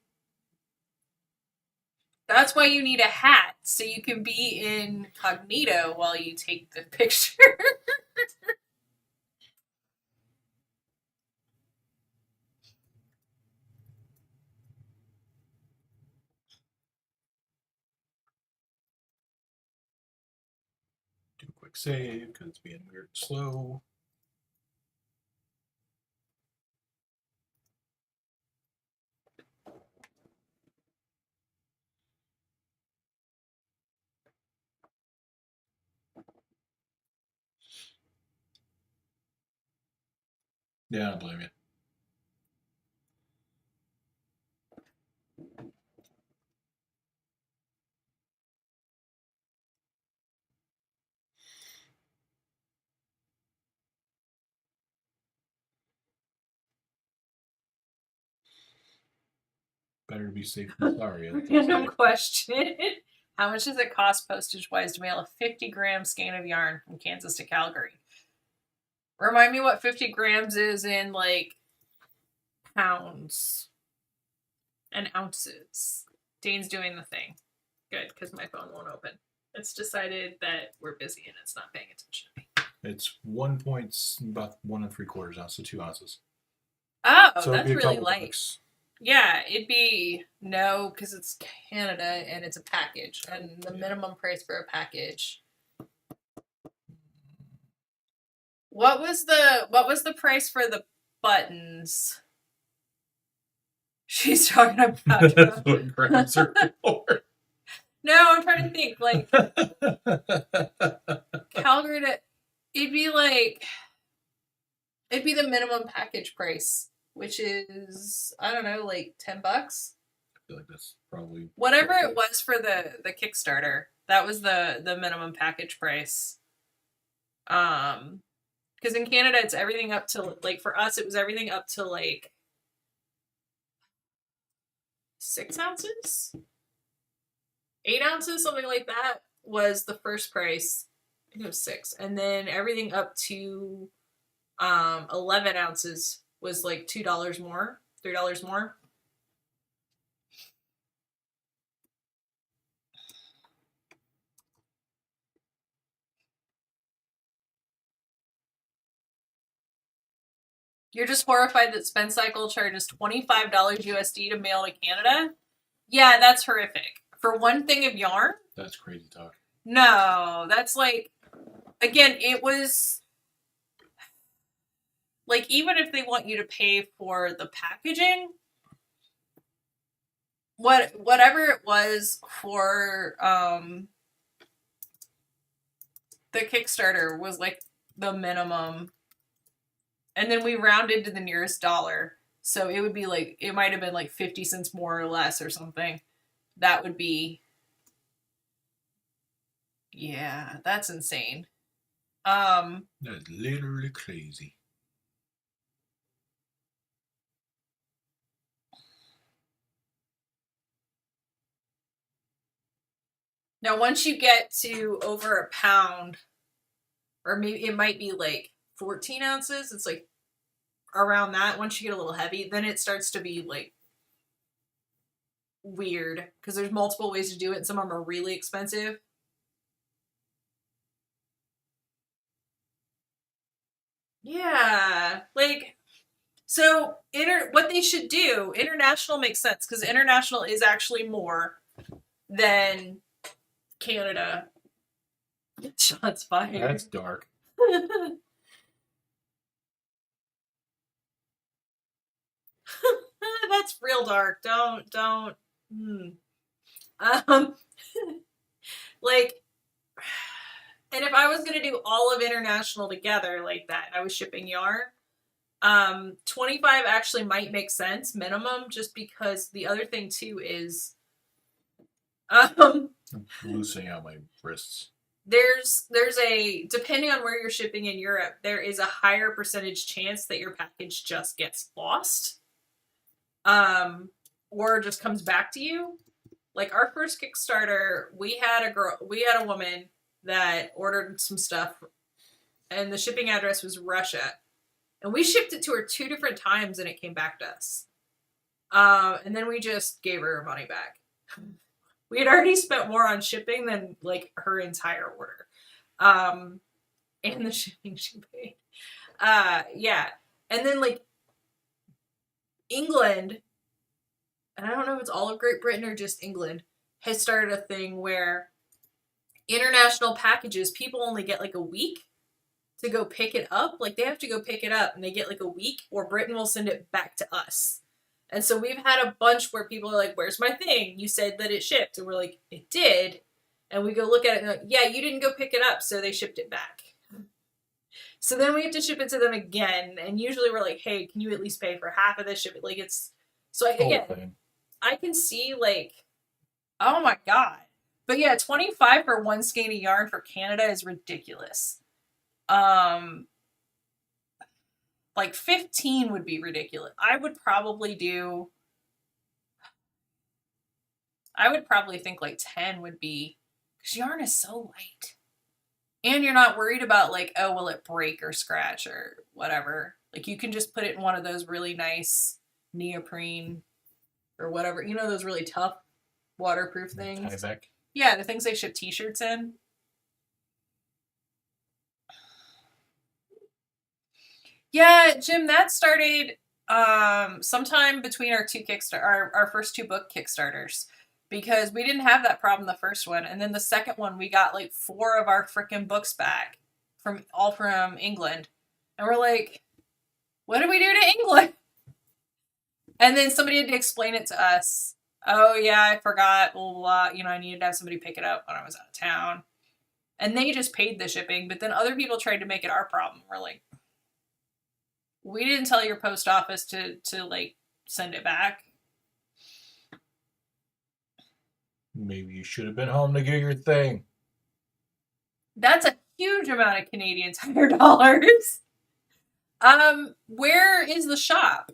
That's why you need a hat, so you can be incognito while you take the picture. Do a quick save because it's being weird and slow. Yeah, I don't blame you. Better to be safe than sorry. Random question. How much does it cost postage wise to mail a 50-gram skein of yarn from Kansas to Calgary? Remind me what 50 grams is in like pounds and ounces. Dane's doing the thing. Good, because my phone won't open. It's decided that we're busy and it's not paying attention to me. It's about 1 3/4 ounce to 2 ounces. Oh, so that's really light. Bucks. Yeah, it'd be no, because it's Canada and it's a package, and the minimum price for a package. What was the price for the buttons? She's talking about. That's what grams are for. No, I'm trying to think. Like Calgary to, it'd be the minimum package price, which is I don't know, like $10. I feel like that's probably whatever it was for the Kickstarter. That was the minimum package price. Because in Canada it's everything up to like for us it was everything up to like 6 ounces, 8 ounces, something like that was the first price. I think it was 6, and then everything up to 11 ounces was like $2 more, $3 more. You're just horrified that Spend Cycle charges $25 USD to mail to Canada? Yeah, that's horrific. For one thing of yarn? That's crazy talk. No, that's like, again, it was like, even if they want you to pay for the packaging, whatever it was for the Kickstarter was like the minimum, and then we rounded to the nearest dollar, so it would be like, it might have been like 50 cents more or less or something. That would be, yeah, that's insane. That's literally crazy. Now once you get to over a pound, or maybe it might be like 14 ounces, it's like around that. Once you get a little heavy, then it starts to be like weird, because there's multiple ways to do it, and some of them are really expensive. Yeah, like, so what they should do, international makes sense, because international is actually more than Canada. Shots fired. That's dark. That's real dark. Don't. Um, like, and if I was gonna do all of international together like that, I was shipping yarn. 25 actually might make sense minimum, just because the other thing too is, I'm loosening out my wrists. there's a, depending on where you're shipping in Europe, there is a higher percentage chance that your package just gets lost, or just comes back to you. Like our first Kickstarter, we had a woman that ordered some stuff, and the shipping address was Russia, and we shipped it to her 2 different times, and it came back to us. And then we just gave her her money back. We had already spent more on shipping than like her entire order, and the shipping she paid. Yeah, and then like England, and I don't know if it's all of Great Britain or just England, has started a thing where international packages, people only get like a week to go pick it up. Like they have to go pick it up, and they get like a week, or Britain will send it back to us. And so we've had a bunch where people are like, "Where's my thing? You said that it shipped." And we're like, "It did." And we go look at it, and like, "Yeah, you didn't go pick it up, so they shipped it back." So then we have to ship it to them again, and usually we're like, "Hey, can you at least pay for half of this ship?" Like it's, so again, I can see like, oh my god. But yeah, 25 for one skein of yarn for Canada is ridiculous. Like 15 would be ridiculous. I would probably think like 10 would be, because yarn is so light. And you're not worried about like, oh, will it break or scratch or whatever. Like you can just put it in one of those really nice neoprene or whatever, you know, those really tough waterproof things. Tyvek. Yeah, the things they ship t-shirts in. Yeah, Jim, that started sometime between our our first 2 book Kickstarters, because we didn't have that problem the first one, and then the second one we got like 4 of our freaking books back from England, and we're like, what do we do to England? And then somebody had to explain it to us. Oh yeah, I forgot, blah, blah, blah. You know, I needed to have somebody pick it up when I was out of town, and they just paid the shipping. But then other people tried to make it our problem. We're like, we didn't tell your post office to like send it back. Maybe you should have been home to get your thing. That's a huge amount of Canadian Tire dollars. Where is the shop?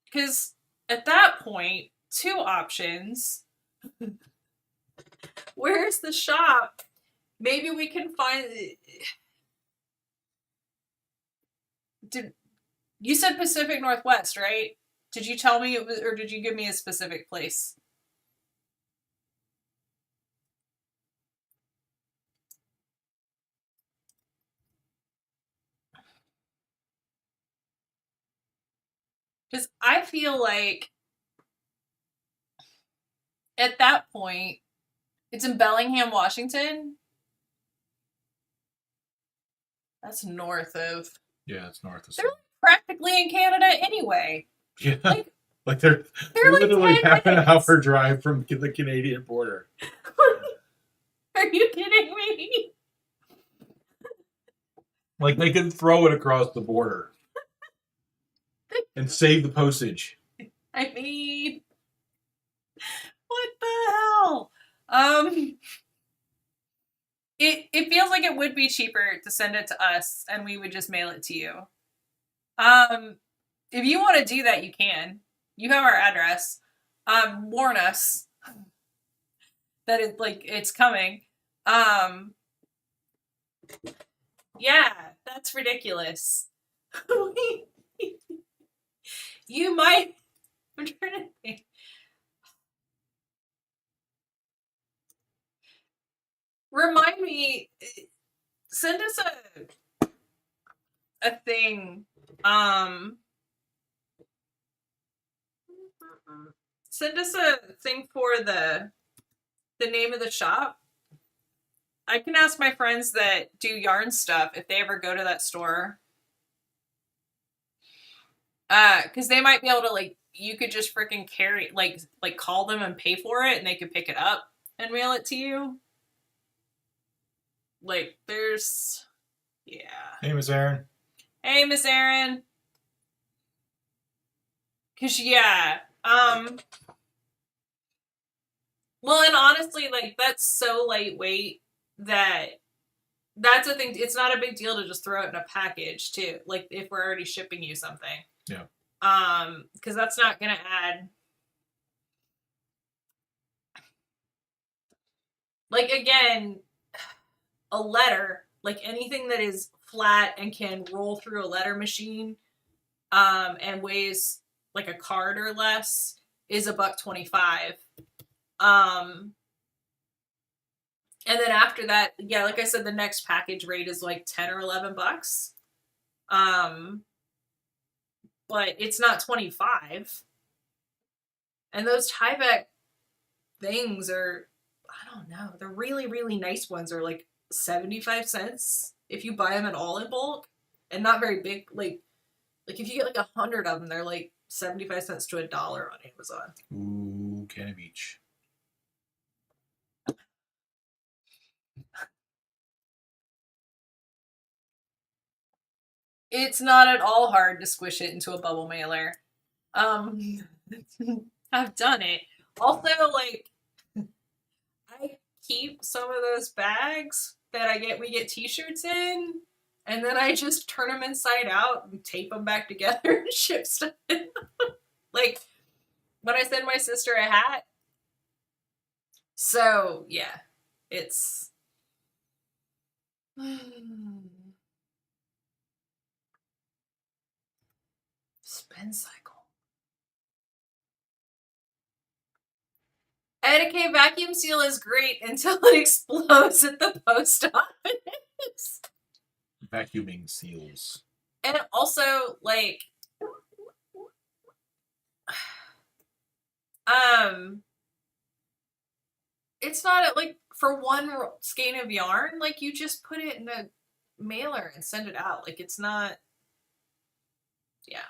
Because at that point, 2 options. Where's the shop? Maybe we can find. You said Pacific Northwest, right? Did you tell me it was, or did you give me a specific place? Because I feel like at that point, it's in Bellingham, Washington. That's north of. Yeah, it's north of. They're practically in Canada anyway. Yeah, Like they're like literally 10 half an minutes. hour drive from the Canadian border. Are you kidding me? Like they could throw it across the border and save the postage. I mean, what the hell? It feels like it would be cheaper to send it to us and we would just mail it to you. If you want to do that, you can. You have our address. Warn us that it's coming. Yeah, that's ridiculous. You might. I'm trying to think. Remind me. Send us a thing. Send us a thing for the name of the shop. I can ask my friends that do yarn stuff if they ever go to that store. Because they might be able to you could just freaking carry call them and pay for it and they could pick it up and mail it to you. There's yeah. Hey, Miss Aaron. Hey, Miss Aaron. Cause yeah. Well, and honestly, that's so lightweight that's a thing. It's not a big deal to just throw it in a package too. If we're already shipping you something. Yeah. Because that's not gonna add. Again, a letter, anything that is flat and can roll through a letter machine, and weighs like a card or less is $1.25. And then after that, yeah, like I said, the next package rate is like $10 or $11. But it's not 25. And those Tyvek things are, I don't know, the really, really nice ones are like 75 cents if you buy them at all in bulk, and not very big. If you get 100 of them, they're like 75 cents to $1 on Amazon. Ooh, Cannon Beach. It's not at all hard to squish it into a bubble mailer. I've done it. Also, I keep some of those bags that we get t-shirts in, and then I just turn them inside out and tape them back together and ship stuff in. When I send my sister a hat. So, yeah. It's... Spin cycle. Etiquette vacuum seal is great until it explodes at the post office. Vacuuming seals. And also, it's not for one skein of yarn, you just put it in a mailer and send it out. It's not, yeah.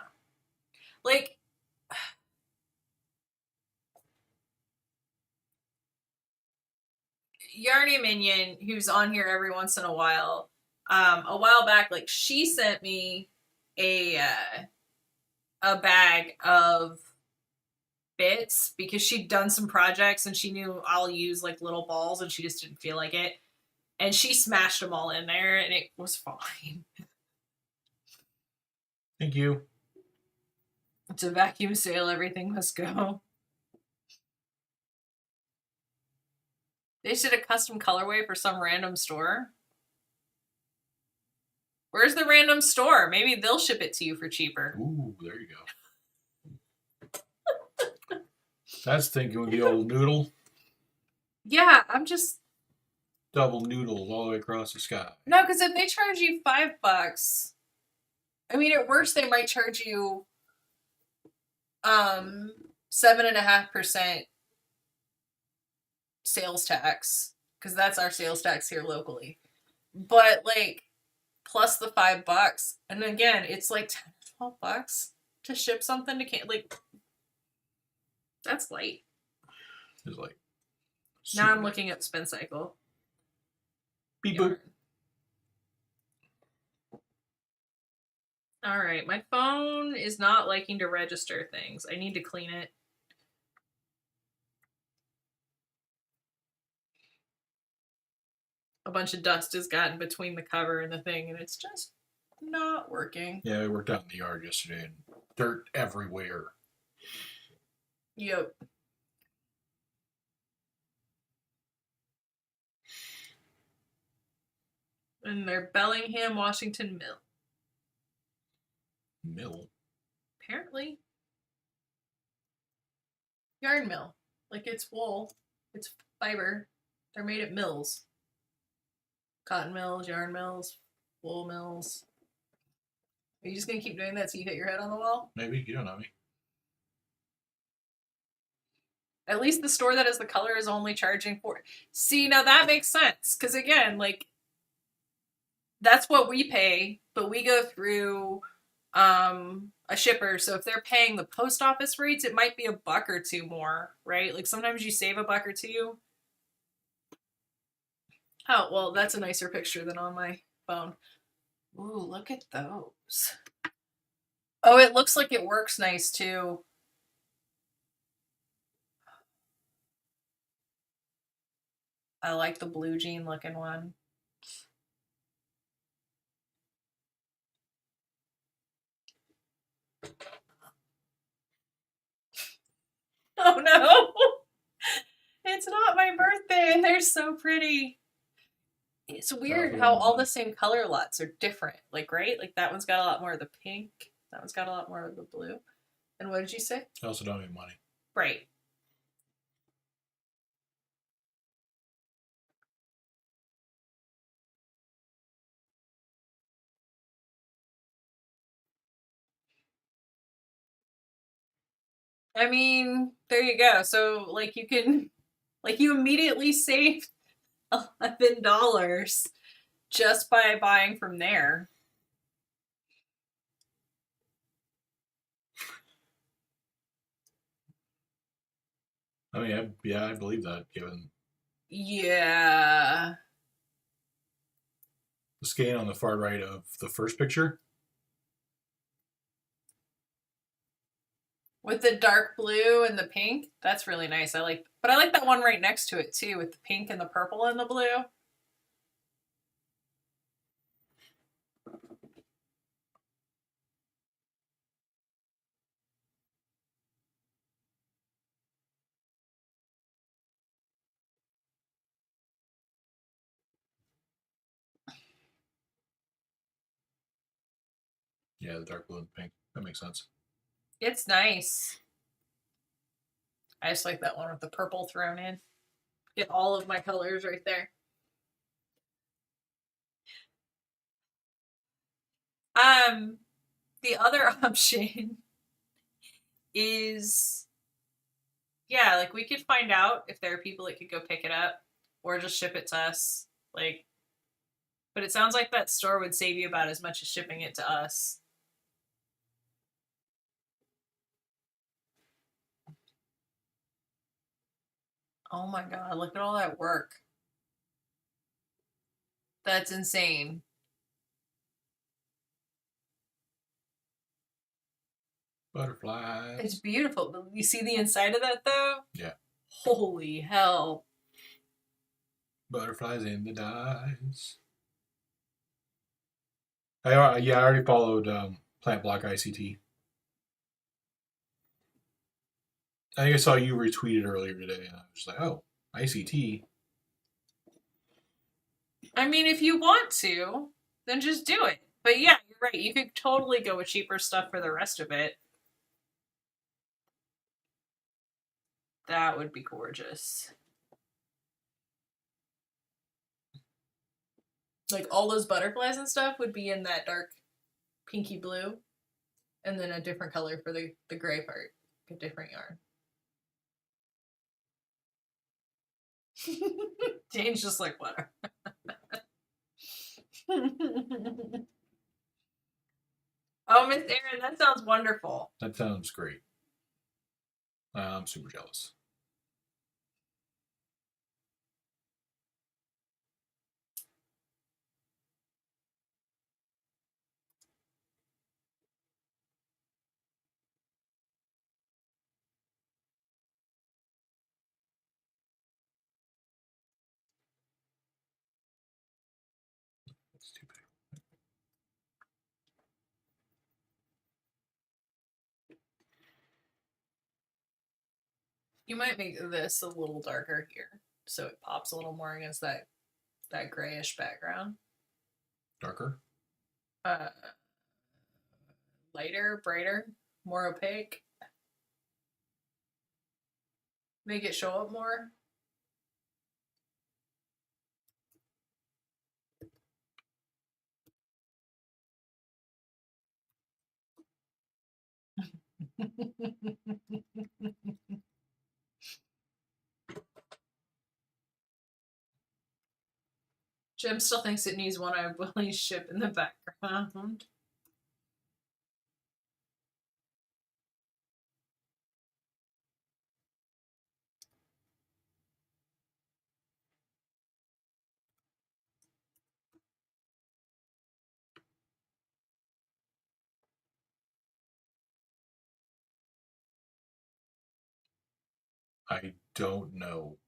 Yarny Minion, who's on here every once in a while back, she sent me a bag of bits because she'd done some projects and she knew I'll use little balls and she just didn't feel like it. And she smashed them all in there and it was fine. Thank you. It's a vacuum sale, everything must go. They did a custom colorway for some random store. Where's the random store? Maybe they'll ship it to you for cheaper. Ooh, there you go. That's thinking with the old noodle. Yeah, I'm just... Double noodles all the way across the sky. No, because if they charge you $5, I mean, at worst, they might charge you 7.5% sales tax, because that's our sales tax here locally. But like plus the $5, and again, it's like $10 to $12 to ship something to like that's light. It's like Now I'm super- looking at spin cycle. beep boop. All right, my phone is not liking to register things. I need to clean it. A bunch of dust has gotten between the cover and the thing, and it's just not working. Yeah, we worked out in the yard yesterday, and dirt everywhere. Yep. And they're Bellingham, Washington Mill. Mill. Apparently. Yarn mill. Like it's wool. It's fiber. They're made at mills. Cotton mills, yarn mills, wool mills. Are you just gonna keep doing that so you hit your head on the wall? Maybe you don't know me. At least the store that has the color is only charging for. See, now that makes sense. Because again, like, that's what we pay, but we go through a shipper. So if they're paying the post office rates, it might be $1 or $2 more, right? Like sometimes you save $1 or $2. Oh, well, that's a nicer picture than on my phone. Ooh, look at those. Oh, it looks like it works nice too. I like the blue jean looking one. Oh no! It's not my birthday and they're so pretty. It's weird how all the same color lots are different. Like, right? Like that one's got a lot more of the pink. That one's got a lot more of the blue. And what did you say? I also don't have money. Right. I mean, there you go. So, like, you can, like, you immediately save $11 just by buying from there. I mean, yeah, I believe that given Yeah. the scan on the far right of the first picture. With the dark blue and the pink, that's really nice. But I like that one right next to it too, with the pink and the purple and the blue. Yeah, the dark blue and pink. That makes sense. It's nice. I just like that one with the purple thrown in. Get all of my colors right there. The other option is, yeah, like we could find out if there are people that could go pick it up or just ship it to us. Like, but it sounds like that store would save you about as much as shipping it to us. Oh my god, look at all that work. That's insane. Butterflies. It's beautiful. You see the inside of that though? Yeah. Holy hell. Butterflies in the dyes. I already followed Plant Block ICT. I think I saw you retweeted earlier today, and I was like, oh, ICT. I mean, if you want to, then just do it. But yeah, you're right. You could totally go with cheaper stuff for the rest of it. That would be gorgeous. Like all those butterflies and stuff would be in that dark pinky blue, and then a different color for the gray part. a different yarn. Jane's just like, whatever. Oh, Miss Erin, that sounds wonderful. That sounds great. I'm super jealous. It's too big. You might make this a little darker here, so it pops a little more against that grayish background. Darker? Lighter, brighter, more opaque. Make it show up more. Jim still thinks it needs one eyed Willie's ship in the background. I don't know.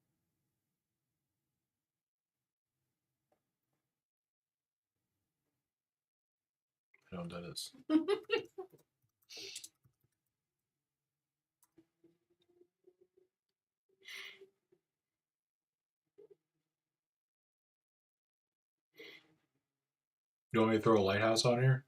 I don't know what that is. You want me to throw a lighthouse on here?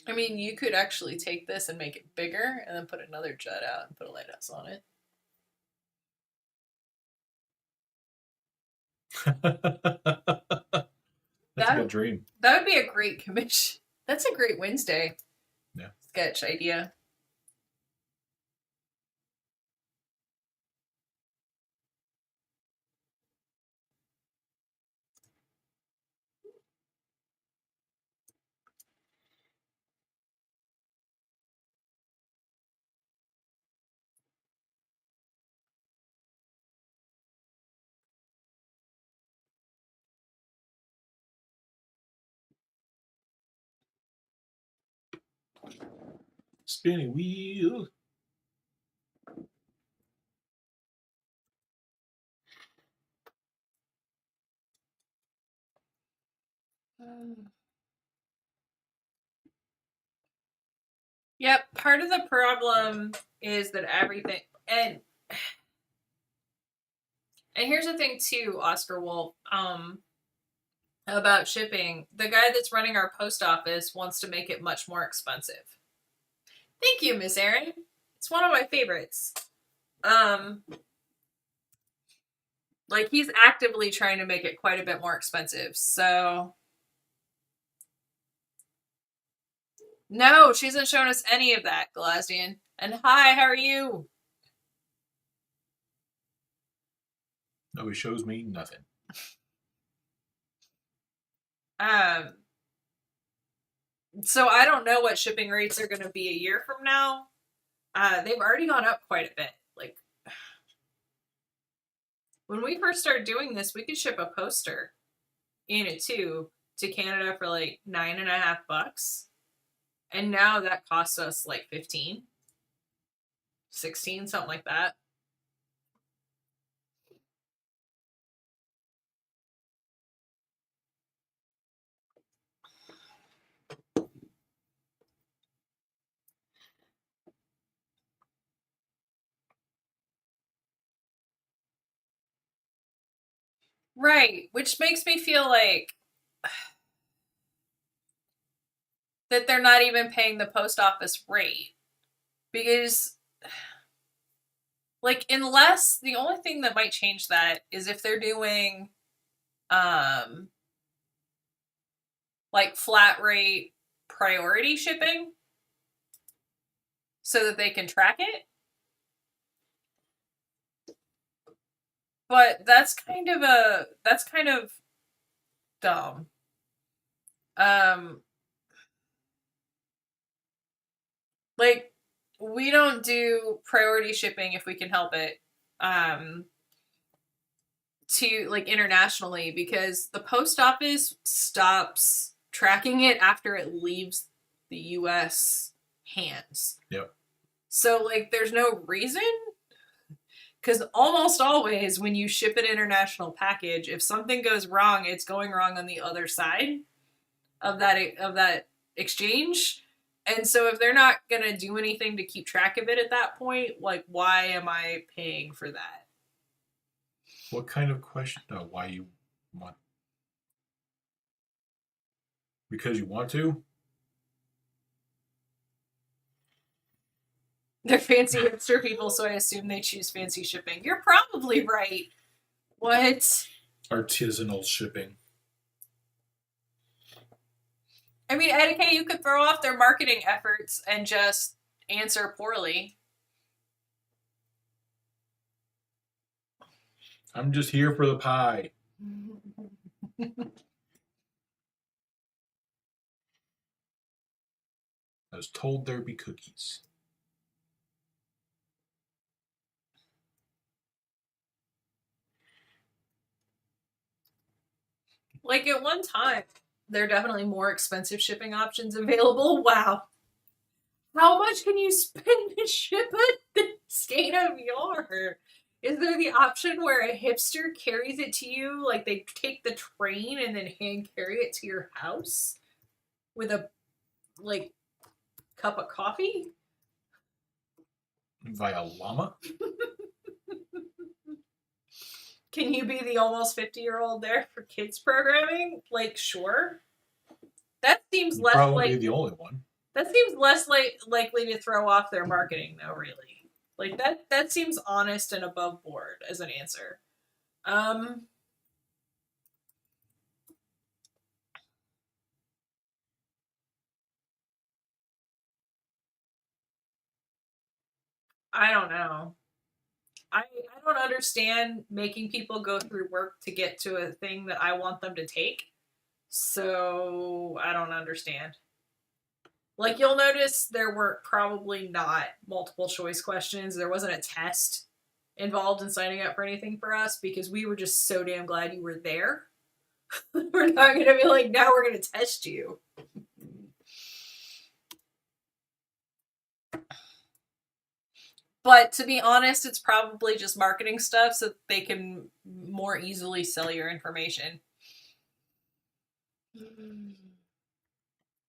I mean, you could actually take this and make it bigger and then put another jet out and put a lighthouse on it. That's a good dream. That would be a great commission. That's a great Wednesday sketch idea. Spinning wheel. Yep, part of the problem is that everything and here's the thing too, Oscar Wolf, about shipping. The guy that's running our post office wants to make it much more expensive. Thank you, Miss Erin. It's one of my favorites. Like he's actively trying to make it quite a bit more expensive. So no, she hasn't shown us any of that, Galazdian. And hi, how are you? No, he shows me nothing. So I don't know what shipping rates are going to be a year from now. They've already gone up quite a bit. Like when we first started doing this, we could ship a poster in a tube to Canada for like $9.50. And now that costs us like 15, 16, something like that. Right, which makes me feel like that they're not even paying the post office rate. Because, like, unless the only thing that might change that is if they're doing like flat rate priority shipping so that they can track it. But that's kind of dumb. Like we don't do priority shipping if we can help it. To like internationally because the post office stops tracking it after it leaves the US hands. Yep. So like there's no reason because almost always when you ship an international package, if something goes wrong, it's going wrong on the other side of that exchange. And so if they're not going to do anything to keep track of it at that point, like why am I paying for that? What kind of question? Why you want? Because you want to? They're fancy hipster people, so I assume they choose fancy shipping. You're probably right. What? Artisanal shipping. I mean, Etiquette, you could throw off their marketing efforts and just answer poorly. I'm just here for the pie. I was told there'd be cookies. Like at one time, there are definitely more expensive shipping options available. Wow. How much can you spend to ship a skein of yarn? Is there the option where a hipster carries it to you, like they take the train and then hand carry it to your house with a like cup of coffee? Via llama? Can you be the almost 50-year-old there for kids programming? Like, sure. That seems You'd less probably like be the only one. that seems less likely to throw off their marketing though, really. Like that seems honest and above board as an answer. I don't know. I don't understand making people go through work to get to a thing that I want them to take. So I don't understand. Like you'll notice there were probably not multiple choice questions. There wasn't a test involved in signing up for anything for us because we were just so damn glad you were there. We're not going to be like, now we're going to test you. But to be honest, it's probably just marketing stuff so they can more easily sell your information.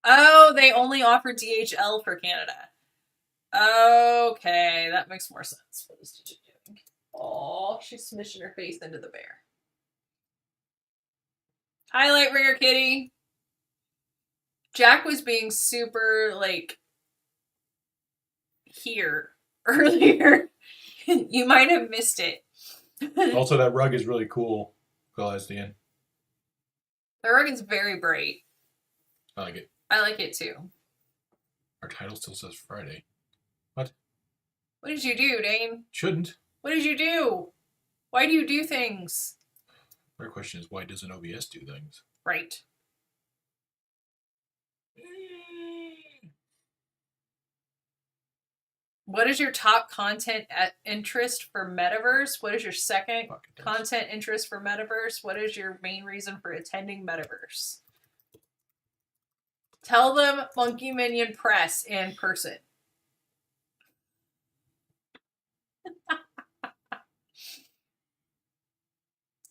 Oh, they only offer DHL for Canada. Okay, that makes more sense. What is Gigi doing? Oh, she's smishing her face into the bear. Hi, Lightbringer Kitty. Jack was being super, like, here earlier. You might have missed it. Also, that rug is really cool. The rug is very bright. I like it. I like it too. Our title still says Friday. What? What did you do, Dane? Shouldn't. What did you do? Why do you do things? Our question is, why doesn't OBS do things? Right. What is your top content interest for Metaverse? What is your second content interest for Metaverse? What is your main reason for attending Metaverse? Tell them Monkey Minion Press in person.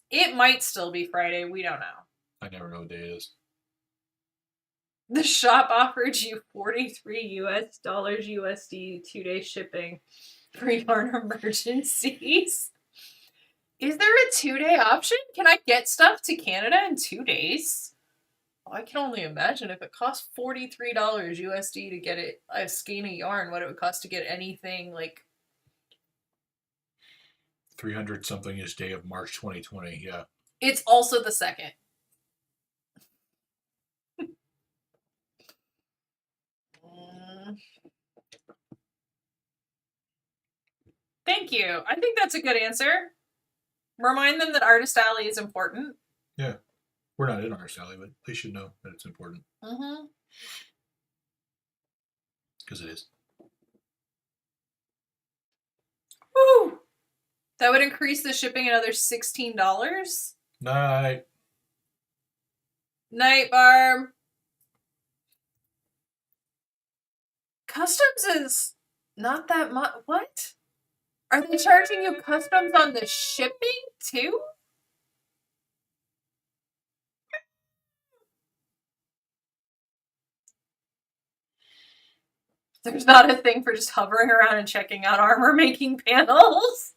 It might still be Friday. We don't know. I never know what day it is. The shop offered you $43 USD 2-day shipping for yarn emergencies. Is there a 2-day option? Can I get stuff to Canada in 2 days? Oh, I can only imagine if it costs $43 USD to get a skein of yarn, what it would cost to get anything like 300 something-ish day of March 2020. Yeah. It's also the 2nd. Thank you. I think that's a good answer. Remind them that Artist Alley is important. Yeah. We're not in Artist Alley, but they should know that it's important. Mm-hmm. Because it is. Woo! That would increase the shipping another $16. Night. Night, Barb. Customs is not that much. What? Are they charging you customs on the shipping too? There's not a thing for just hovering around and checking out armor making panels.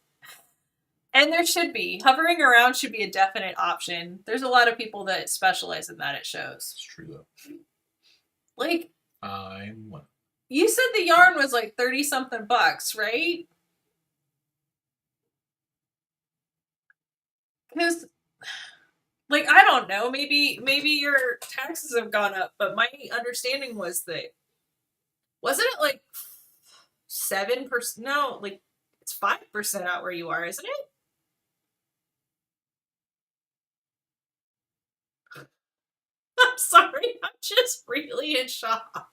And there should be. Hovering around should be a definite option. There's a lot of people that specialize in that at shows. It's true, though. Like, I'm one. You said the yarn was like 30 something bucks, right? Because, like, I don't know, maybe your taxes have gone up, but my understanding was that, wasn't it like 7%? No, like, it's 5% out where you are, isn't it? I'm sorry, I'm just really in shock.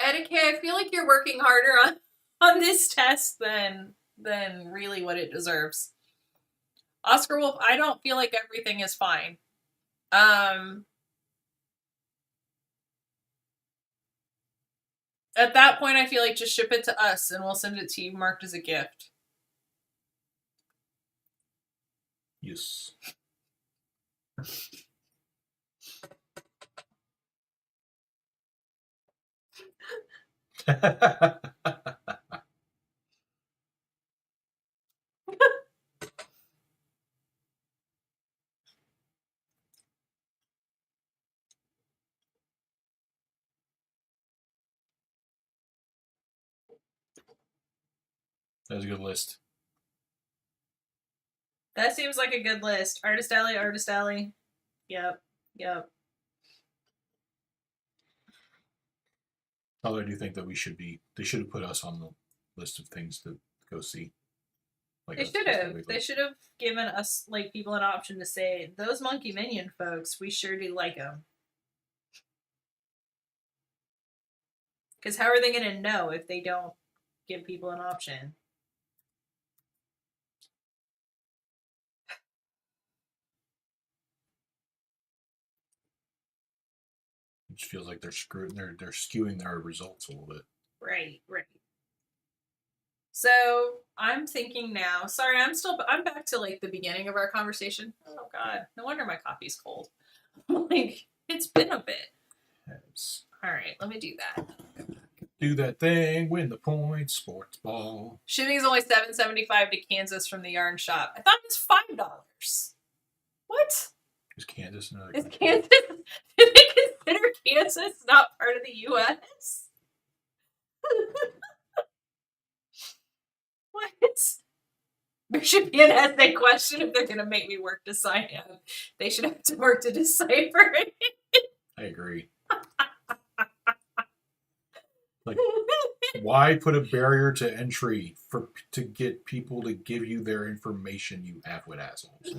Etiquette, I feel like you're working harder on this test than really what it deserves. Oscar Wolf, I don't feel like everything is fine. At that point, I feel like just ship it to us and we'll send it to you marked as a gift. Yes. That was a good list. That seems like a good list. Artist Alley, Artist Alley. Yep. Although I do think that they should have put us on the list of things to go see. Like They should have. They should have given us, like, people an option to say, those Monkey Minion folks, we sure do like them. Because how are they going to know if they don't give people an option? It just feels like they're skewing their results a little bit. Right. So I'm thinking now. Sorry, I'm back to like the beginning of our conversation. Oh God, no wonder my coffee's cold. Like, it's been a bit. Yes. All right, let me do that. Do that thing, win the points, sports ball. Shipping is only $7.75 to Kansas from the yarn shop. I thought it was $5. What? Is Kansas another? Is Kansas? Do they consider Kansas not part of the U.S.? What? There should be an essay question if they're going to make me work to sign up. They should have to work to decipher it. I agree. Like, why put a barrier to entry to get people to give you their information, you half-wit assholes?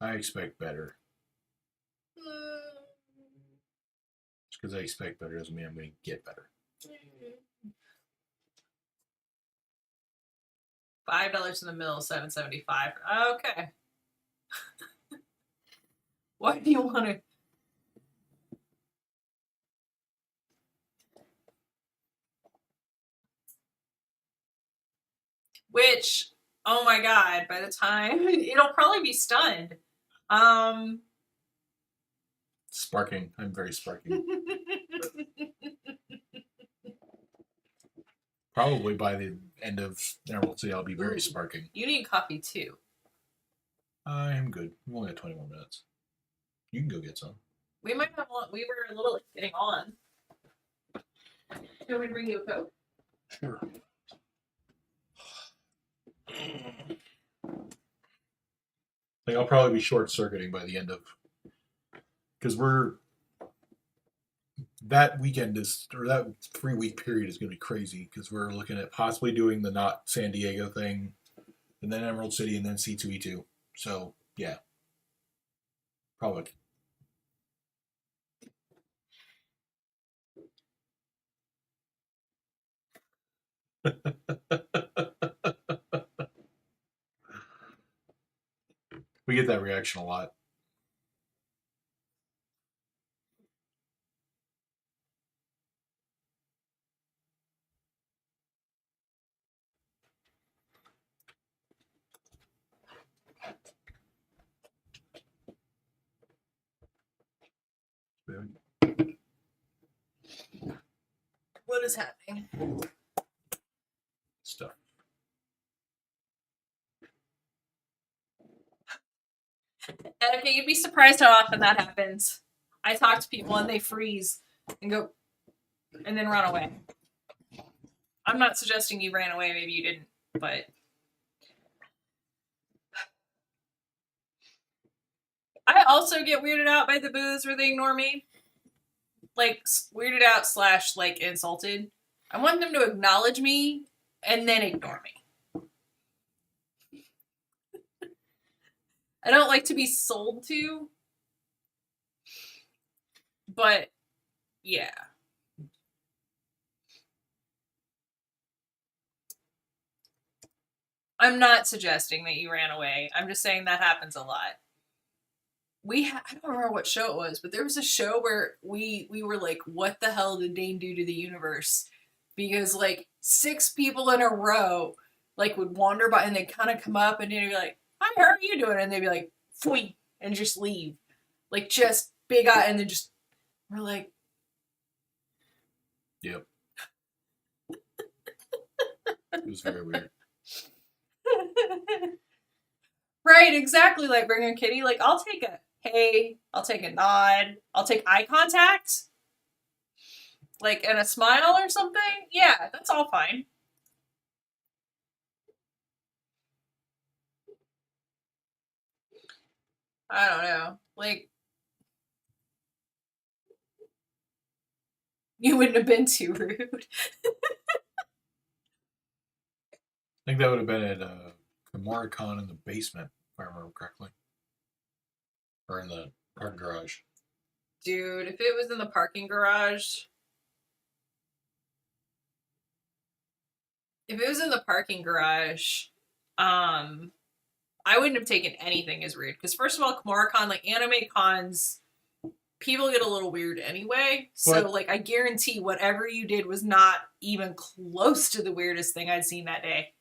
I expect better. Just because I expect better doesn't mean I'm going to get better. $5 in the middle, $7.75. Okay. Why do you want to? Which Oh my god, by the time it'll probably be stunned. Sparking. I'm very sparking. Probably by the end of Emerald City, I'll be very Ooh. sparking. You need coffee too. I am good. We've only got 20 more minutes. You can go get some. We might have one. We were a little getting on. Do you want me to bring you a Coke? Sure. Like I'll probably be short circuiting by the end of, because that weekend is, or that 3 week period is going to be crazy because we're looking at possibly doing the not San Diego thing, and then Emerald City, and then C2E2. So yeah, probably. We get that reaction a lot. What is happening? Stuff. Okay, you'd be surprised how often that happens. I talk to people and they freeze and go, and then run away. I'm not suggesting you ran away, maybe you didn't, but I also get weirded out by the booths where they ignore me. Like, weirded out / like insulted. I want them to acknowledge me and then ignore me. I don't like to be sold to, but yeah. I'm not suggesting that you ran away. I'm just saying that happens a lot. I don't remember what show it was, but there was a show where we were like, what the hell did Dane do to the universe? Because like 6 people in a row like would wander by and they'd kind of come up and they'd be like, hi, how are you doing? And they'd be like, fui, and just leave. Like just big eye, and then just we're like, yep. It was very weird. Right, exactly. Like bring a kitty. Like I'll take a hey, I'll take a nod, I'll take eye contact, like and a smile or something. Yeah, that's all fine. I don't know. Like you wouldn't have been too rude. I think that would have been at Kamoricon in the basement, if I remember correctly. Or in the parking garage. Dude, if it was in the parking garage, I wouldn't have taken anything as rude. Because first of all, Kamoricon, like anime cons, people get a little weird anyway. So like I guarantee whatever you did was not even close to the weirdest thing I'd seen that day.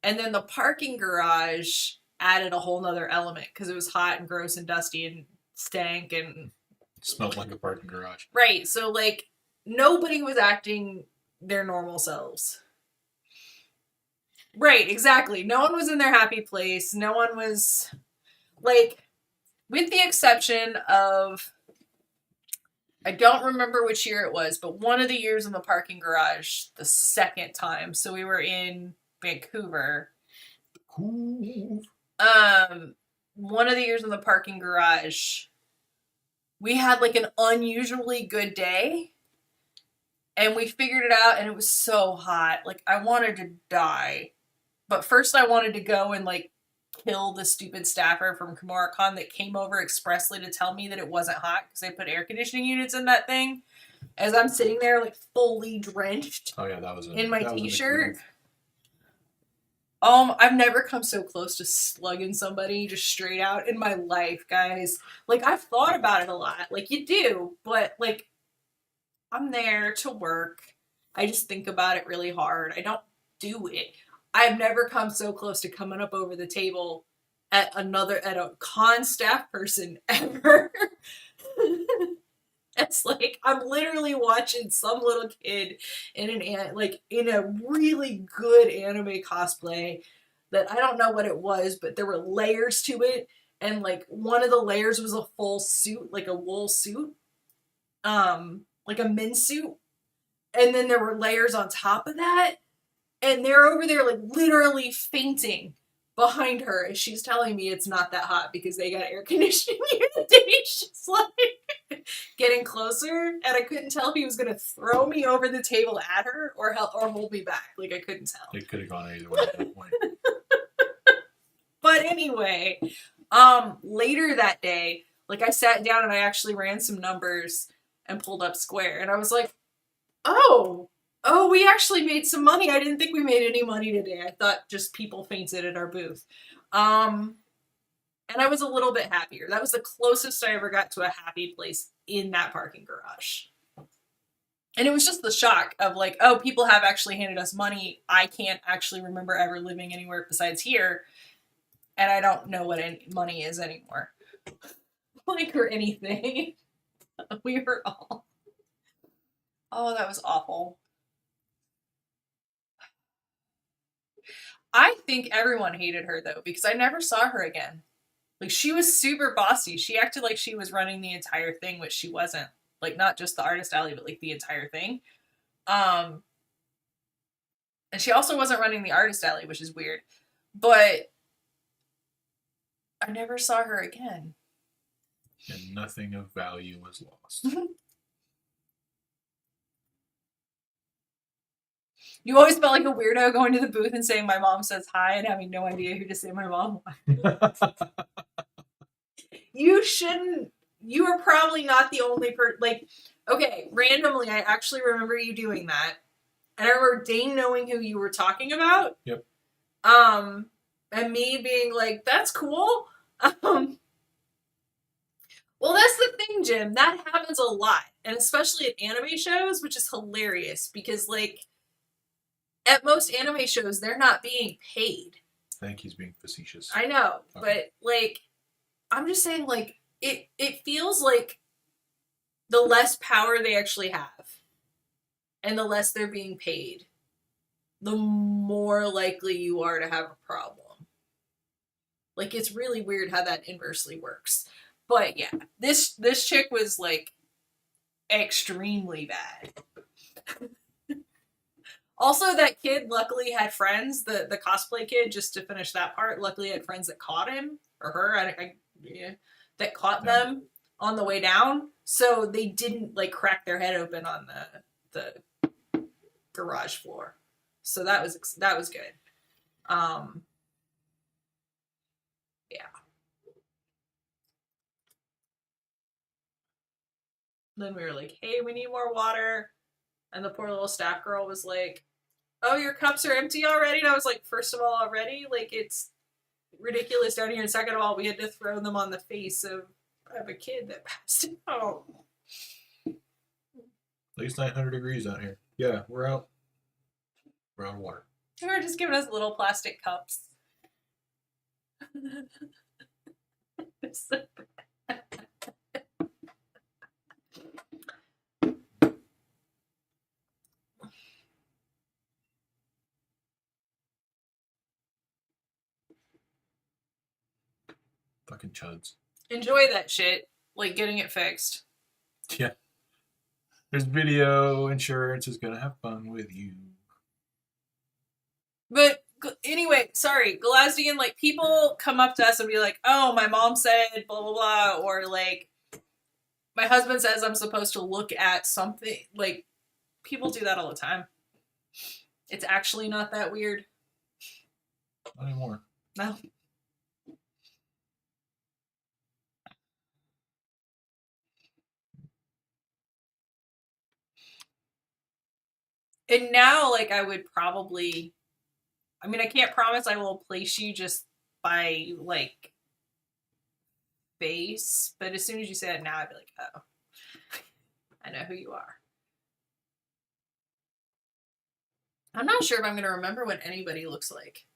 And then the parking garage added a whole nother element because it was hot and gross and dusty and stank and smelled like a parking garage. Right. So like nobody was acting their normal selves. Right, exactly. No one was in their happy place. No one was like, with the exception of, I don't remember which year it was, but one of the years in the parking garage, the second time. So we were in Vancouver. Cool. One of the years in the parking garage, we had like an unusually good day. And we figured it out, and it was so hot. Like, I wanted to die. But first I wanted to go and, like, kill the stupid staffer from Kamoricon that came over expressly to tell me that it wasn't hot because they put air conditioning units in that thing. As I'm sitting there, like, fully drenched. Oh, yeah, that was in my t-shirt. I've never come so close to slugging somebody just straight out in my life, guys. Like, I've thought about it a lot. Like, you do, but, like, I'm there to work. I just think about it really hard. I don't do it. I've never come so close to coming up over the table at a con staff person ever. It's like I'm literally watching some little kid in in a really good anime cosplay that I don't know what it was, but there were layers to it, and like one of the layers was a full suit, like a wool suit, like a men's suit, and then there were layers on top of that, and they're over there like literally fainting behind her as she's telling me it's not that hot because they got air conditioning unit. She's like getting closer, and I couldn't tell if he was gonna throw me over the table at her or hold me back. Like I couldn't tell. It could have gone either way at that point. But anyway, later that day, like I sat down and I actually ran some numbers and pulled up Square, and I was like, oh, we actually made some money. I didn't think we made any money today. I thought just people fainted at our booth. And I was a little bit happier. That was the closest I ever got to a happy place in that parking garage. And it was just the shock of like, oh, people have actually handed us money. I can't actually remember ever living anywhere besides here. And I don't know what money is anymore. Like, or anything. We were all... Oh, that was awful. I think everyone hated her, though, because I never saw her again. Like, she was super bossy. She acted like she was running the entire thing, which she wasn't. Like, not just the artist alley, but, like, the entire thing. And she also wasn't running the artist alley, which is weird. But I never saw her again. And nothing of value was lost. You always felt like a weirdo going to the booth and saying my mom says hi and having no idea who to say my mom was. You shouldn't. You are probably not the only person. Like, okay, randomly, I actually remember you doing that. And I remember Dane knowing who you were talking about. Yep. And me being like, that's cool. Well, that's the thing, Jim. That happens a lot. And especially at anime shows, which is hilarious because, like, at most anime shows, they're not being paid. I think he's being facetious. I know, Okay. but, like, I'm just saying, like, it feels like the less power they actually have and the less they're being paid, the more likely you are to have a problem. Like, it's really weird how that inversely works. But yeah, this chick was like extremely bad. Also, that kid luckily had friends. The cosplay kid, just to finish that part, luckily had friends that caught him or her. That caught them on the way down, so they didn't like crack their head open on the garage floor. So that was good. Yeah. Then we were like, hey, we need more water. And the poor little staff girl was like, oh, your cups are empty already? And I was like, first of all, already? Like, it's ridiculous down here. And second of all, we had to throw them on the face of a kid that passed out. At least 900 degrees out here. Yeah, we're out. We're out of water. They were just giving us little plastic cups. It's so bad. Fucking chuds. Enjoy that shit. Like, getting it fixed. Yeah. There's video. Insurance is gonna have fun with you. But anyway, sorry, Galazdian, like, people come up to us and be like, oh, my mom said blah, blah, blah, or, like, my husband says I'm supposed to look at something. Like, people do that all the time. It's actually not that weird. Not anymore. No. And now, like, I would probably... I mean, I can't promise I will place you just by, like, face, but as soon as you say it now, I'd be like, oh, I know who you are. I'm not sure if I'm gonna remember what anybody looks like.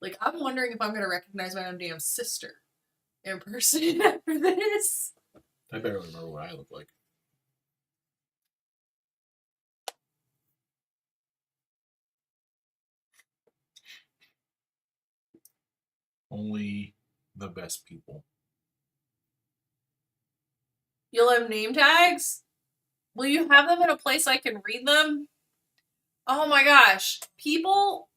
Like, I'm wondering if I'm gonna recognize my own damn sister in person after this. I better remember what I look like. Only the best people. You'll have name tags? Will you have them in a place I can read them? Oh my gosh. People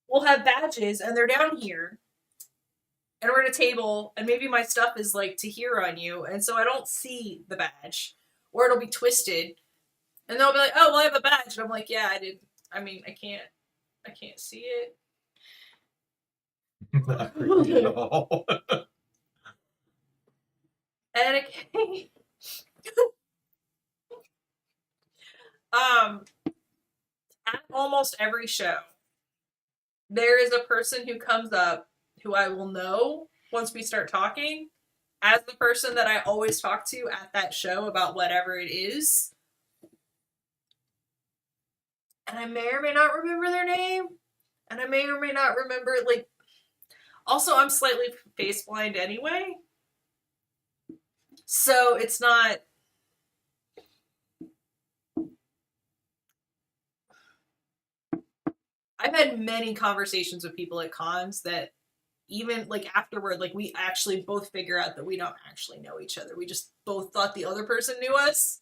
will have badges and they're down here. And we're at a table, and maybe my stuff is like to here on you, and so I don't see the badge. Or it'll be twisted. And they'll be like, oh, well, I have a badge. And I'm like, yeah, I did. I mean, I can't see it. Not creepy at all. And it at almost every show, there is a person who comes up who I will know once we start talking as the person that I always talk to at that show about whatever it is. And I may or may not remember their name. And I may or may not remember, like, also, I'm slightly face blind anyway. So it's not. I've had many conversations with people at cons that even like afterward, like we actually both figure out that we don't actually know each other. We just both thought the other person knew us.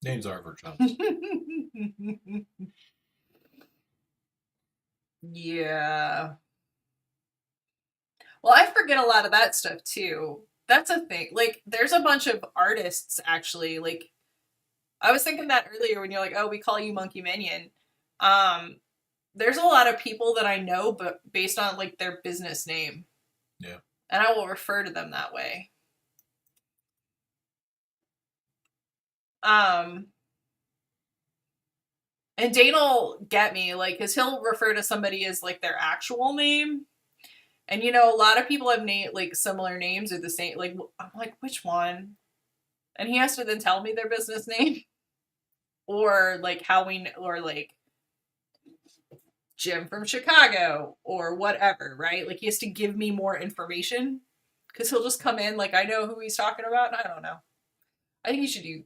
Names are for chumps. Yeah. Well, I forget a lot of that stuff too. That's a thing. Like, there's a bunch of artists actually. Like, I was thinking that earlier when you're like, "Oh, we call you Monkey Minion." There's a lot of people that I know, but based on like their business name. Yeah. And I will refer to them that way. And Dane'll get me, like, because he'll refer to somebody as like their actual name. And you know, a lot of people have like similar names or the same. Like, I'm like, which one? And he has to then tell me their business name, or like how we, or like Jim from Chicago, or whatever, right? Like, he has to give me more information because he'll just come in like I know who he's talking about, and I don't know. I think you should do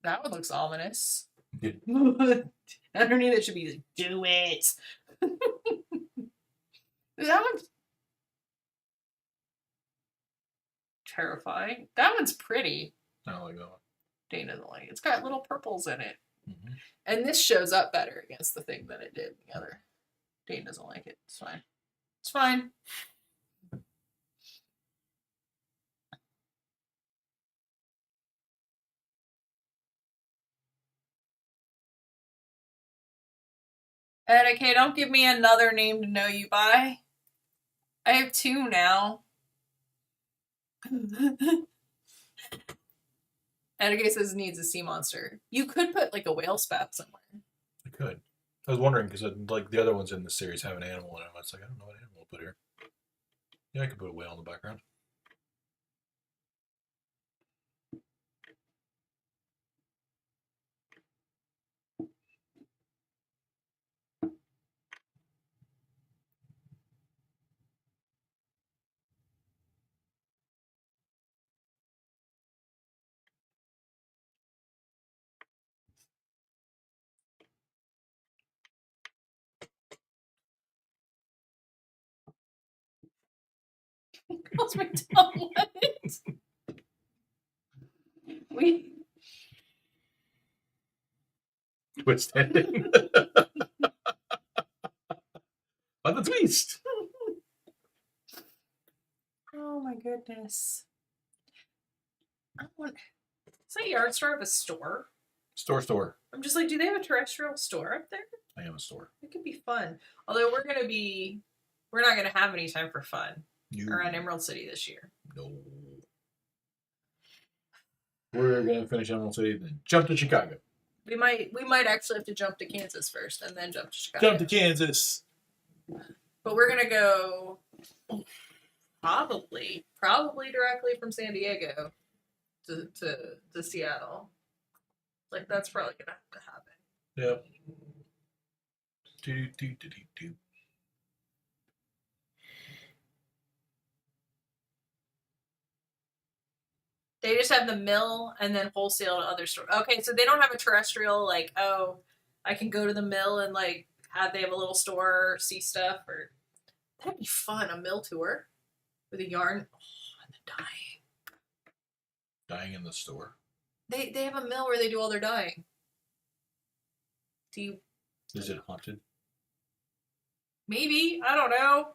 that. One looks ominous. Underneath it should be like, do it. That one's terrifying. That one's pretty. I don't like that one. Dane doesn't like it. It's got little purples in it. Mm-hmm. And this shows up better against the thing than it did the other. Dane doesn't like it. It's fine. It's fine. And okay, don't give me another name to know you by. I have two now. Edgar says needs a sea monster. You could put like a whale spout somewhere. I could. I was wondering because like the other ones in the series have an animal in them. I was like, I don't know what animal to put here. Yeah, I could put a whale in the background. What's my tongue? We Twist ending. On the twist. Oh my goodness. Is that yard store have a store? Store. I'm just like, do they have a terrestrial store up there? I am a store. It could be fun. Although we're not gonna have any time for fun around Emerald City this year. No. We're gonna finish Emerald City, then jump to Chicago. We might actually have to jump to Kansas first and then jump to Chicago. Jump to Kansas. But we're gonna go probably directly from San Diego to Seattle. Like, that's probably gonna have to happen. Yep. Do. They just have the mill and then wholesale to other stores. Okay, so they don't have a terrestrial, like, oh, I can go to the mill and, like, they have a little store, see stuff, or that'd be fun, a mill tour with a yarn. Oh, and the dyeing. Dying in the store. They have a mill where they do all their dyeing. Do you? Is it haunted? Maybe, I don't know.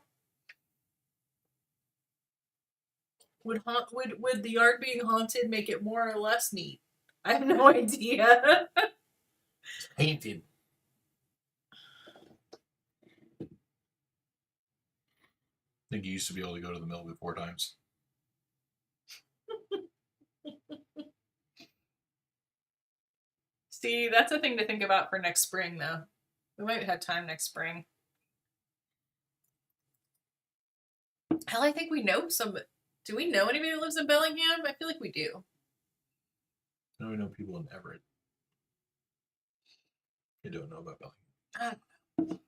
Would the yard being haunted make it more or less neat? I have no idea. It's painted. I think you used to be able to go to the mill before times. See, that's a thing to think about for next spring, though. We might have time next spring. Hell, I think we know some. Do we know anybody who lives in Bellingham? I feel like we do. Now we know people in Everett. You don't know about Bellingham. I don't know.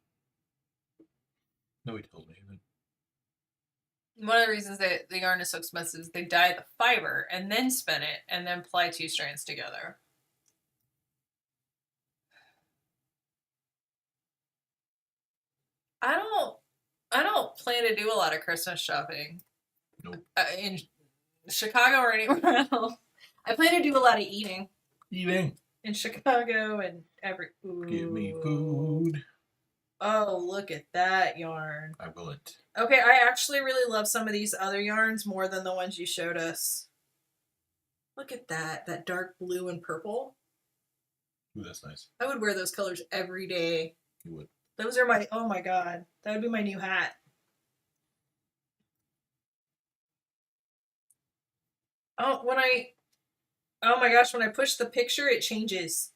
Nobody tells me. One of the reasons that the yarn is so expensive is they dye the fiber and then spin it and then ply 2 strands together. I don't plan to do a lot of Christmas shopping. Nope. In Chicago or anywhere else. I plan to do a lot of eating. Eating. In Chicago and Ooh. Give me food. Oh, look at that yarn. I wouldn't. Okay, I actually really love some of these other yarns more than the ones you showed us. Look at that dark blue and purple. Ooh, that's nice. I would wear those colors every day. You would. Those are my, oh my god, that would be my new hat. Oh, oh my gosh, when I push the picture, it changes.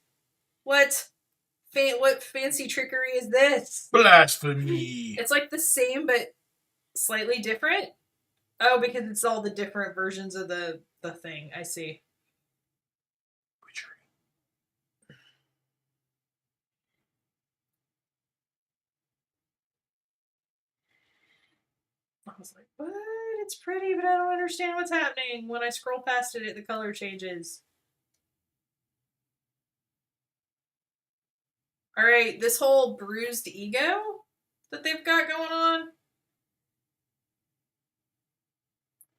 What fancy trickery is this? Blasphemy! It's like the same, but slightly different. Oh, because it's all the different versions of the thing. I see. I was like, what? It's pretty, but I don't understand what's happening. When I scroll past it, the color changes. All right, this whole bruised ego that they've got going on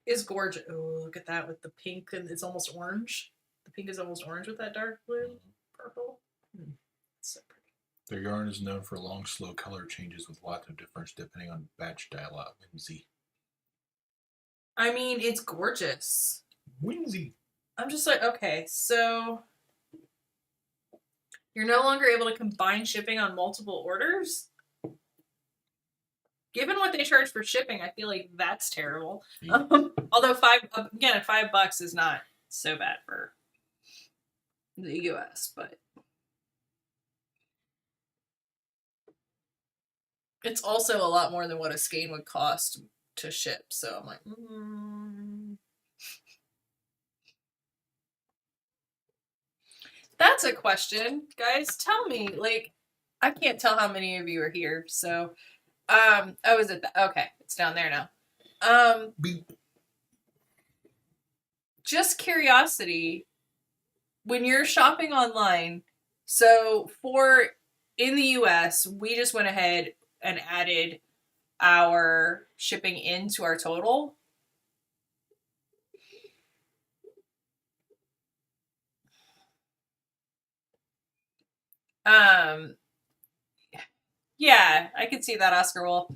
is gorgeous. Oh, look at that with the pink, and it's almost orange. The pink is almost orange with that dark blue, purple. It's so pretty. Their yarn is known for long, slow color changes with lots of difference depending on batch dial-out. Whimsy. I mean, it's gorgeous. Whimsy. I'm just like, okay, so you're no longer able to combine shipping on multiple orders? Given what they charge for shipping, I feel like that's terrible. Yeah. Although $5 is not so bad for the US, but it's also a lot more than what a skein would cost to ship. So I'm like, That's a question, guys. Tell me, like, I can't tell how many of you are here, so oh, is it okay, it's down there now. Beep. Just curiosity, when you're shopping online, so in the US, we just went ahead and added our shipping into our total. Yeah, I could see that, Oscar Wolf.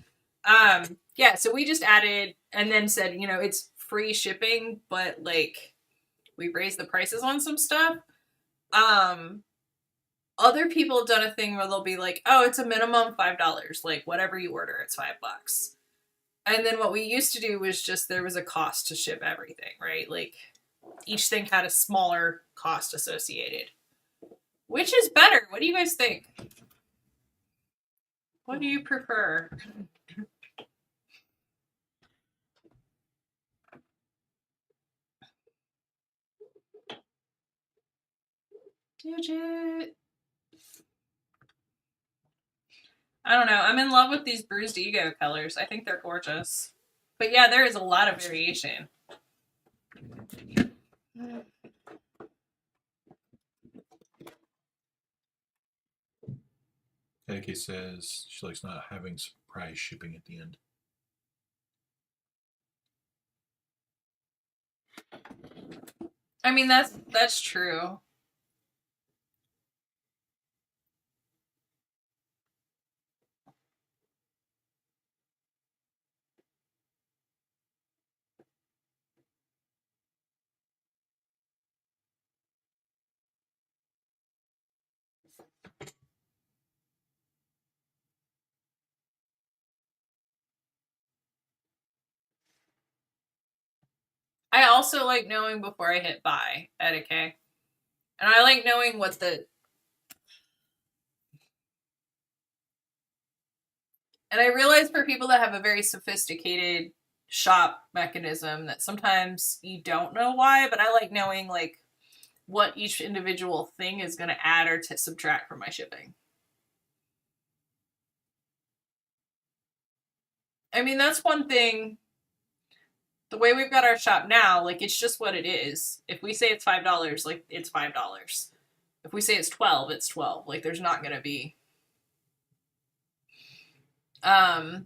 Yeah, so we just added and then said, it's free shipping, but like we raised the prices on some stuff. Other people have done a thing where they'll be like, oh, it's a minimum $5. Like whatever you order, it's $5. And then what we used to do was just there was a cost to ship everything, right? Like each thing had a smaller cost associated. Which is better? What do you guys think? What do you prefer? Fidget. I don't know. I'm in love with these Bruised Ego colors. I think they're gorgeous. But yeah, there is a lot of variation. Etiquette says she likes not having surprise shipping at the end. I mean, that's true. I also like knowing before I hit buy at a K. And I like knowing what the... And I realize for people that have a very sophisticated shop mechanism that sometimes you don't know why, but I like knowing like what each individual thing is going to add or to subtract from my shipping. I mean, that's one thing. The way we've got our shop now, like it's just what it is. If we say it's $5, like it's $5. If we say it's 12, it's 12. Like there's not going to be I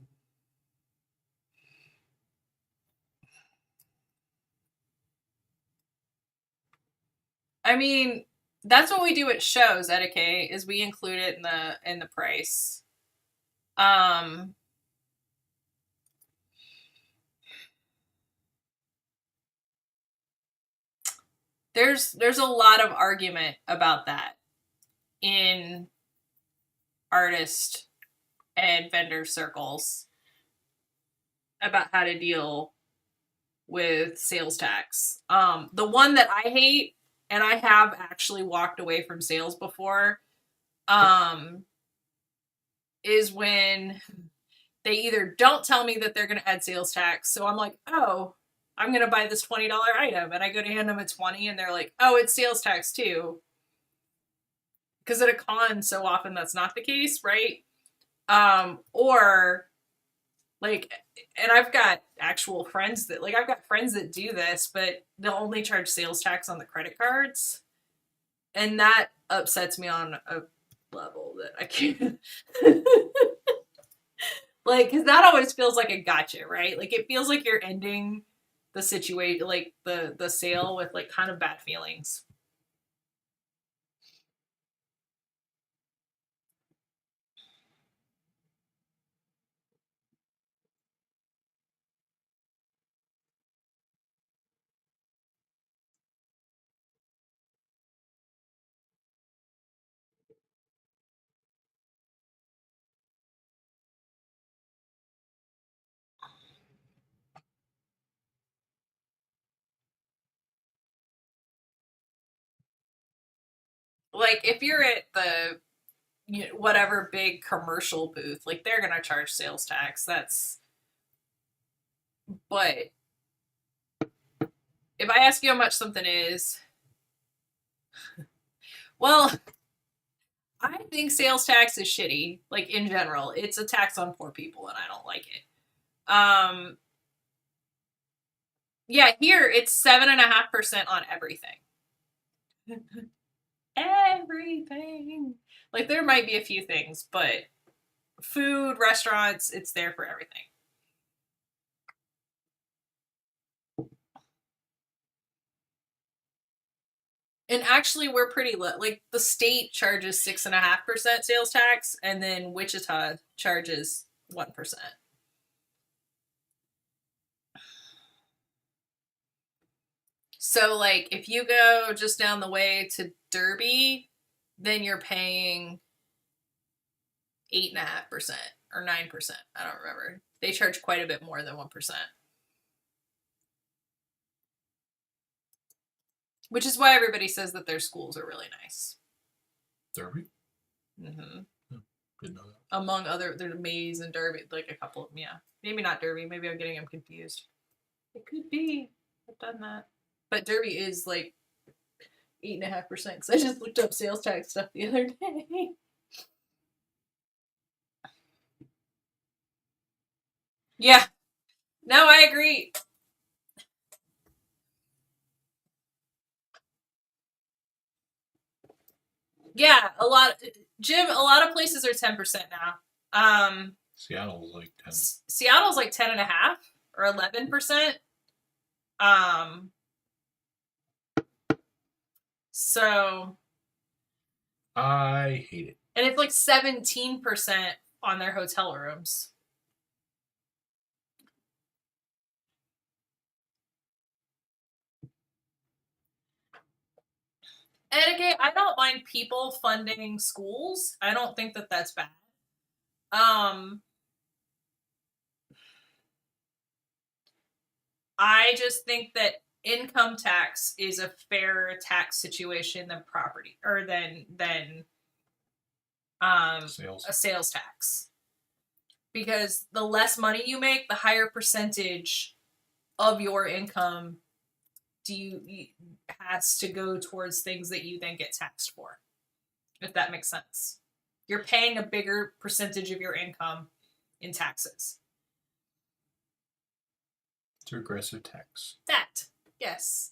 mean, that's what we do at shows, etiquette, is we include it in the price. There's a lot of argument about that in artist and vendor circles about how to deal with sales tax. The one that I hate, and I have actually walked away from sales before, is when they either don't tell me that they're going to add sales tax. So I'm like, oh, I'm going to buy this $20 item. And I go to hand them a 20 and they're like, oh, it's sales tax too. Because at a con, so often that's not the case, right? Or like, and I've got actual friends that, like, I've got friends that do this, but they'll only charge sales tax on the credit cards. And that upsets me on a level that I can't. Like, because that always feels like a gotcha, right? Like, it feels like you're ending the situation, like the sale with like kind of bad feelings. Like, if you're at the whatever big commercial booth, like they're gonna charge sales tax. That's... But if I ask you how much something is, well, I think sales tax is shitty. Like in general, it's a tax on poor people, and I don't like it. Yeah, here it's 7.5% on everything. Everything. Like there might be a few things, but food, restaurants, it's there for everything. And actually, we're pretty low. Like the state charges 6.5% sales tax, and then Wichita charges 1%. So, like, if you go just down the way to Derby, then you're paying 8.5% or 9%. I don't remember. They charge quite a bit more than 1%. Which is why everybody says that their schools are really nice. Derby? Mm-hmm. Oh, didn't know that. Among other, there's Maze and Derby, like a couple of them, yeah. Maybe not Derby. Maybe I'm getting them confused. It could be. I've done that. But Derby is like, 8.5%. Because I just looked up sales tax stuff the other day. Yeah. No, I agree. Yeah, Jim, a lot of places are 10% now. Seattle's like 10. Seattle's like 10.5 or 11%. Um, so, I hate it. and it's like 17% on their hotel rooms. And again, I don't mind people funding schools. I don't think that that's bad. I just think that income tax is a fairer tax situation than property or than Sales. a sales tax. Because the less money you make, the higher percentage of your income has to go towards things that you then get taxed for. If that makes sense. You're paying a bigger percentage of your income in taxes. It's regressive tax. That. Yes.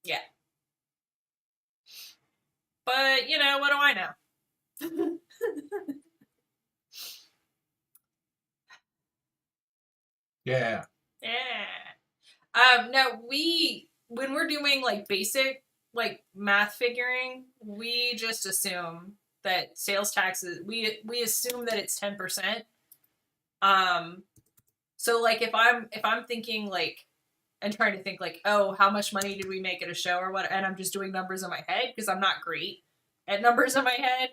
Yeah. But, you know, what do I know? Yeah. Yeah. No, when we're doing like basic like math figuring, we just assume that sales taxes we assume that it's 10%. So like if I'm thinking like and trying to think like, oh, how much money did we make at a show or what, and I'm just doing numbers in my head because I'm not great at numbers in my head.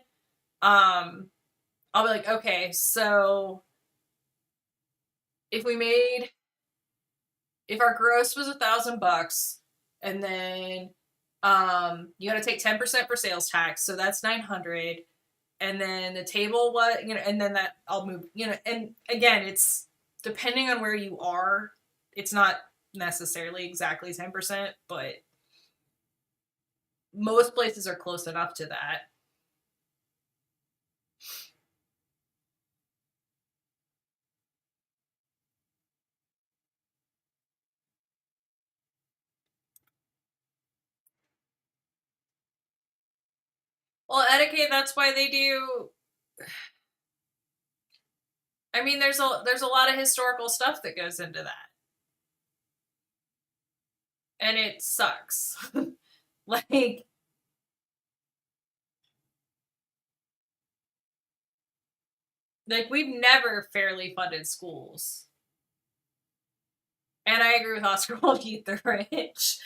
I'll be like, okay, so if our gross was $1,000 and then you got to take 10% for sales tax, so that's 900, and then the table what, you know, and then that I'll move, you know, and again, it's depending on where you are, it's not necessarily exactly 10%, but most places are close enough to that. Well, etiquette, that's why they do. I mean, there's a lot of historical stuff that goes into that, and it sucks. Like we've never fairly funded schools, and I agree with Oscar. Will eat the rich.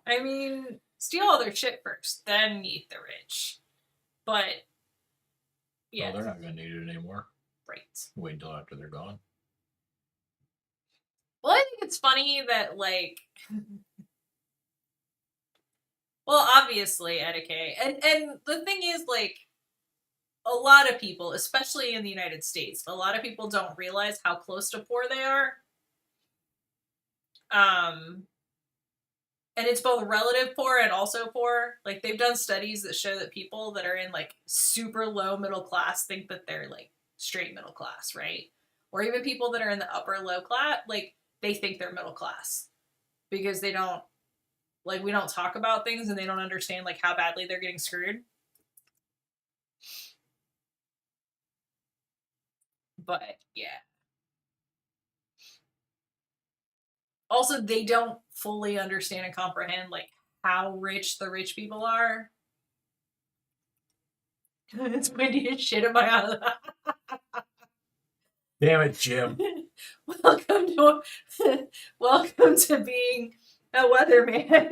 I mean, steal all their shit first, then eat the rich. But yeah, Well, they're not going to need it anymore. Right. Wait until after they're gone. Well, I think it's funny that like, well, obviously etiquette, and the thing is like, a lot of people, especially in the United States, a lot of people don't realize how close to poor they are. And it's both relative poor and also poor. Like they've done studies that show that people that are in like super low middle class think that they're like straight middle class, right? Or even people that are in the upper low class, like they think they're middle class because they don't like we don't talk about things and they don't understand like how badly they're getting screwed. But yeah. Also, they don't fully understand and comprehend like how rich the rich people are. It's windy as shit in my house. Damn it, Jim. welcome to welcome to being a weatherman.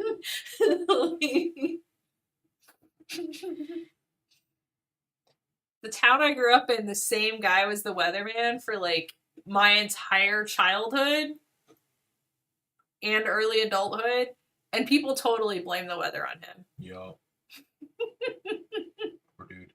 The town I grew up in, the same guy was the weatherman for like my entire childhood and early adulthood, and people totally blame the weather on him. Yo. Poor dude.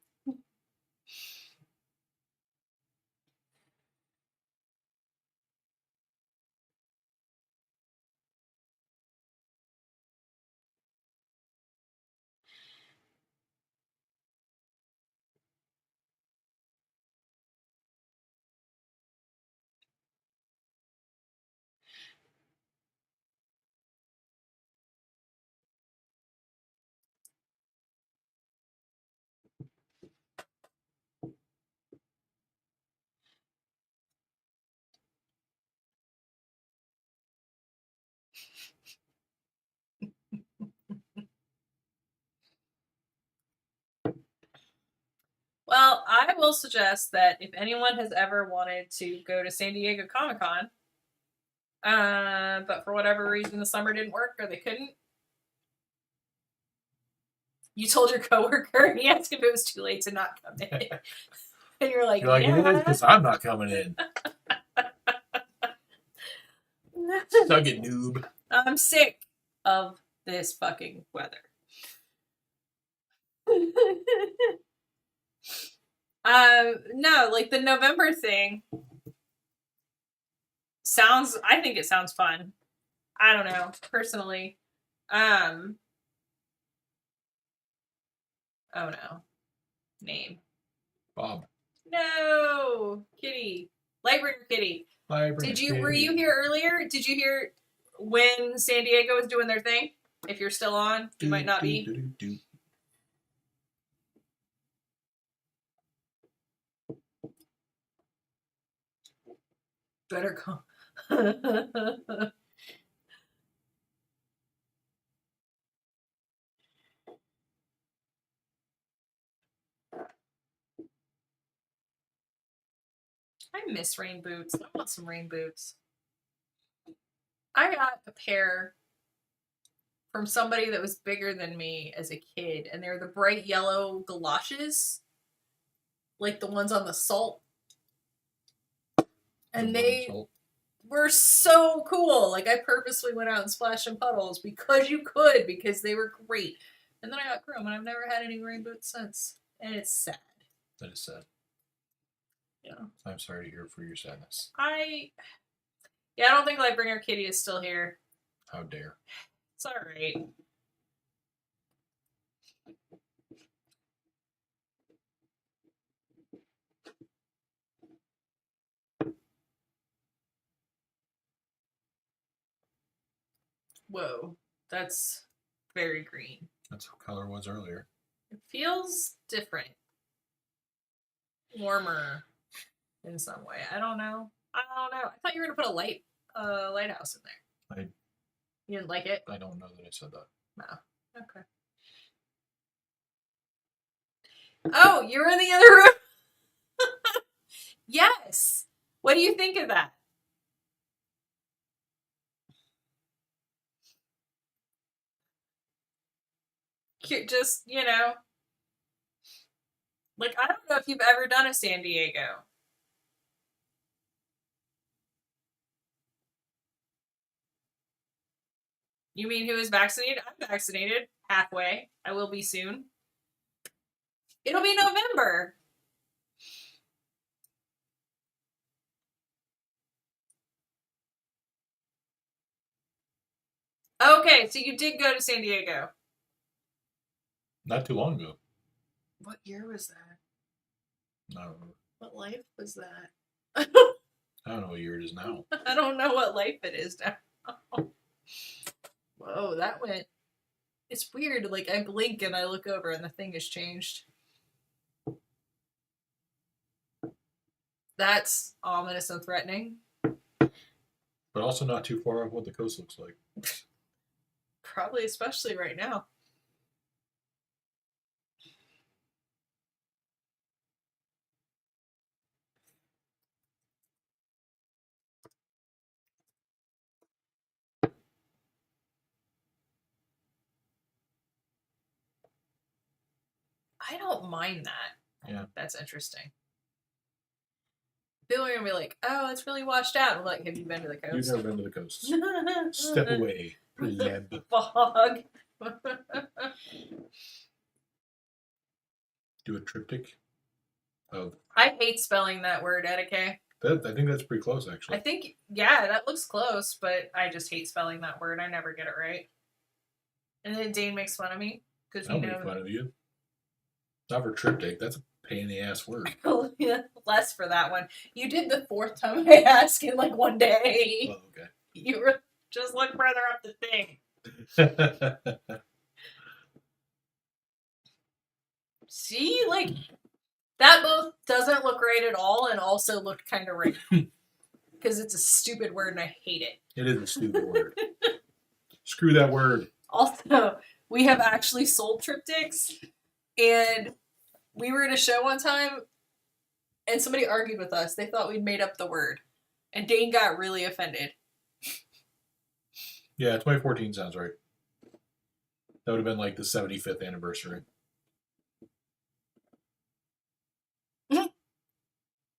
will suggest that if anyone has ever wanted to go to San Diego Comic-Con, but for whatever reason the summer didn't work or they couldn't, you told your coworker and he asked if it was too late to not come in. And you're like, You're like, yeah. it is because I'm not coming in. Suck it, noob. I'm sick of this fucking weather. No, like the November thing I think it sounds fun. I don't know, personally. Oh no. Name. Bob. No, Kitty. Lightbringer Kitty. Were you here earlier? Did you hear when San Diego was doing their thing? If you're still on, you might not be. Better come. I miss rain boots. I want some rain boots. I got a pair from somebody that was bigger than me as a kid, and they're the bright yellow galoshes, like the ones on the salt. And they were so cool. Like, I purposely went out and splashed in puddles because you could, because they were great. And then I got Chrome, and I've never had any rain boots since. And it's sad. That is sad. Yeah. I'm sorry to hear for your sadness. I don't think Lightbringer Kitty is still here. How dare. It's alright. Whoa, that's very green. That's what color was earlier. It feels different. Warmer in some way. I don't know. I thought you were going to put a lighthouse in there. You didn't like it? I don't know that I said that. No. Okay. Oh, you're in the other room? Yes. What do you think of that? Just, like, I don't know if you've ever done a San Diego. You mean who is vaccinated? I'm vaccinated. Halfway. I will be soon. It'll be November. Okay, so you did go to San Diego. Not too long ago. What year was that? I don't know. What life was that? I don't know what year it is now. I don't know what life it is now. Whoa, that went... It's weird. Like, I blink and I look over and the thing has changed. That's ominous and threatening. But also not too far off what the coast looks like. Probably, especially right now. I don't mind that. Yeah. That's interesting. People are going to be like, oh, it's really washed out. I'm like, have you been to the coast? You've never been to the coast. Step away, pleb. Fog. Do a triptych of... I hate spelling that word, Etiquette. I think that's pretty close, actually. I think, yeah, that looks close, but I just hate spelling that word. I never get it right. And then Dane makes fun of me. I don't make fun of you. Not for triptych. That's a pain in the ass word. Yeah, less for that one. You did the fourth time I asked in like one day. Oh, okay. You were just look further up the thing. See, like that both doesn't look right at all and also looked kind of right. Because it's a stupid word and I hate it. It is a stupid word. Screw that word. Also, we have actually sold triptychs, and we were at a show one time and somebody argued with us. They thought we'd made up the word. And Dane got really offended. Yeah, 2014 sounds right. That would have been like the 75th anniversary.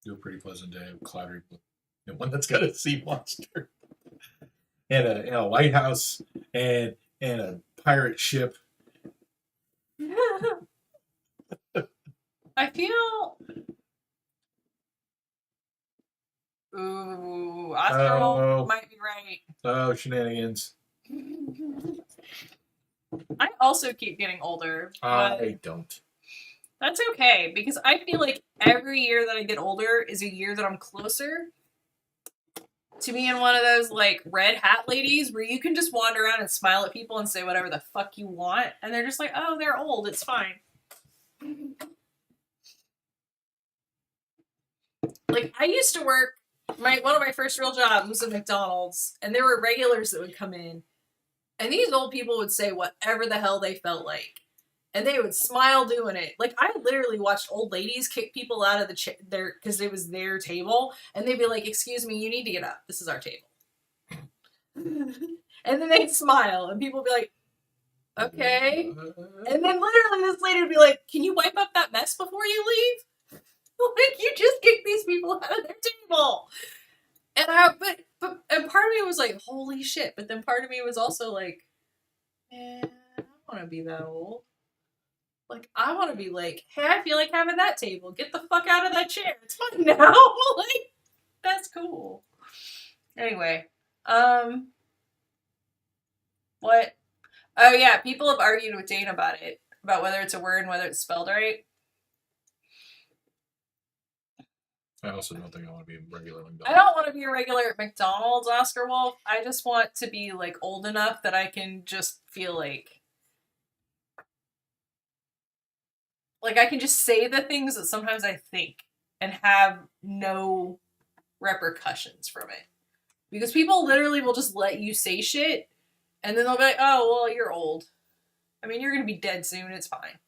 Do a pretty pleasant day, cloudy, and one that's got a sea monster, and a lighthouse, and a pirate ship. I feel. Ooh, Oscar might be right. Oh, shenanigans. I also keep getting older. I don't. That's okay, because I feel like every year that I get older is a year that I'm closer to being one of those, like, red hat ladies where you can just wander around and smile at people and say whatever the fuck you want, and they're just like, oh, they're old, it's fine. Like, I used to work, one of my first real jobs was at McDonald's, and there were regulars that would come in, and these old people would say whatever the hell they felt like. And they would smile doing it. Like, I literally watched old ladies kick people out of their because it was their table, and they'd be like, "Excuse me, you need to get up. This is our table." And then they'd smile, and people would be like, "Okay." And then literally this lady would be like, "Can you wipe up that mess before you leave?" Like, you just kicked these people out of their table. And and part of me was like, "Holy shit!" But then part of me was also like, "Man, I don't want to be that old." Like, I want to be like, hey, I feel like having that table. Get the fuck out of that chair. It's fun now. Like, that's cool. Anyway, what? Oh yeah, people have argued with Dane about it, about whether it's a word and whether it's spelled right. I also don't think I want to be a regular McDonald's. I don't want to be a regular at McDonald's, Oscar Wolf. I just want to be, like, old enough that I can just feel like I can just say the things that sometimes I think and have no repercussions from it. Because people literally will just let you say shit, and then they'll be like, oh, well, you're old. I mean, you're going to be dead soon. It's fine.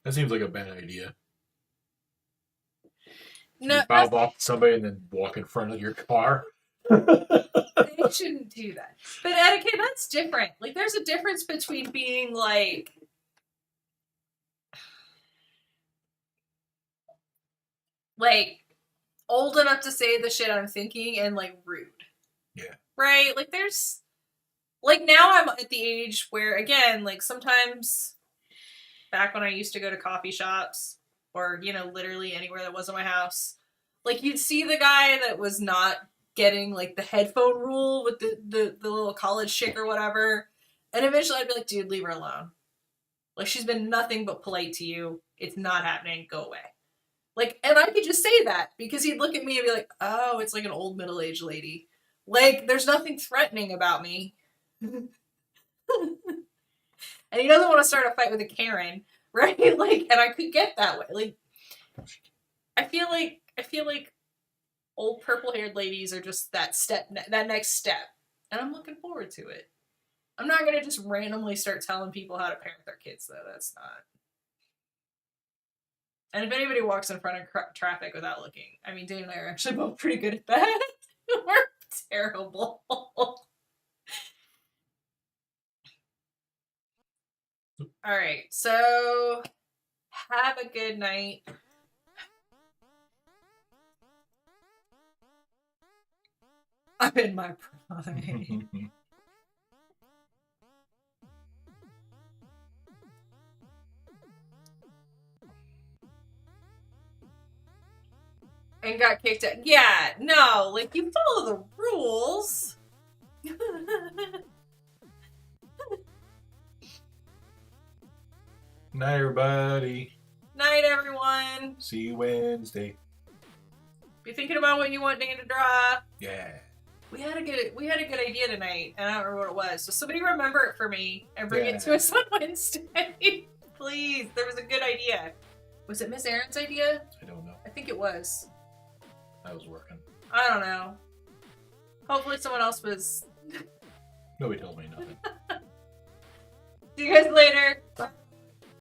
That seems like a bad idea. No, you mouth off to somebody and then walk in front of your car. They shouldn't do that. But etiquette, that's different. Like, there's a difference between being, like, old enough to say the shit I'm thinking and, like, rude. Yeah. Right? Like, there's, like, now I'm at the age where, again, like, sometimes back when I used to go to coffee shops or, you know, literally anywhere that wasn't my house, like, you'd see the guy that was not getting, like, the headphone rule with the little college chick or whatever, and eventually I'd be like, dude, leave her alone. Like, she's been nothing but polite to you. It's not happening. Go away. Like, and I could just say that because he'd look at me and be like, oh, it's like an old middle-aged lady. Like, there's nothing threatening about me. And he doesn't want to start a fight with a Karen, right? Like, and I could get that way. Like, I feel like old purple-haired ladies are just that next step. And I'm looking forward to it. I'm not going to just randomly start telling people how to parent their kids, though. That's not. And if anybody walks in front of traffic without looking, I mean, Dave and I are actually both pretty good at that. We're terrible. All right, so have a good night. I'm in my prime. And got kicked out. Yeah, no, like, you follow the rules. Night, everybody. Night, everyone. See you Wednesday. Be thinking about what you want Dane to draw. Yeah. We had a good idea tonight, and I don't remember what it was. So somebody remember it for me and bring it to us on Wednesday. Please. There was a good idea. Was it Miss Erin's idea? I don't know. I think it was. I was working. I don't know. Hopefully someone else was. Nobody told me nothing. See you guys later. Bye.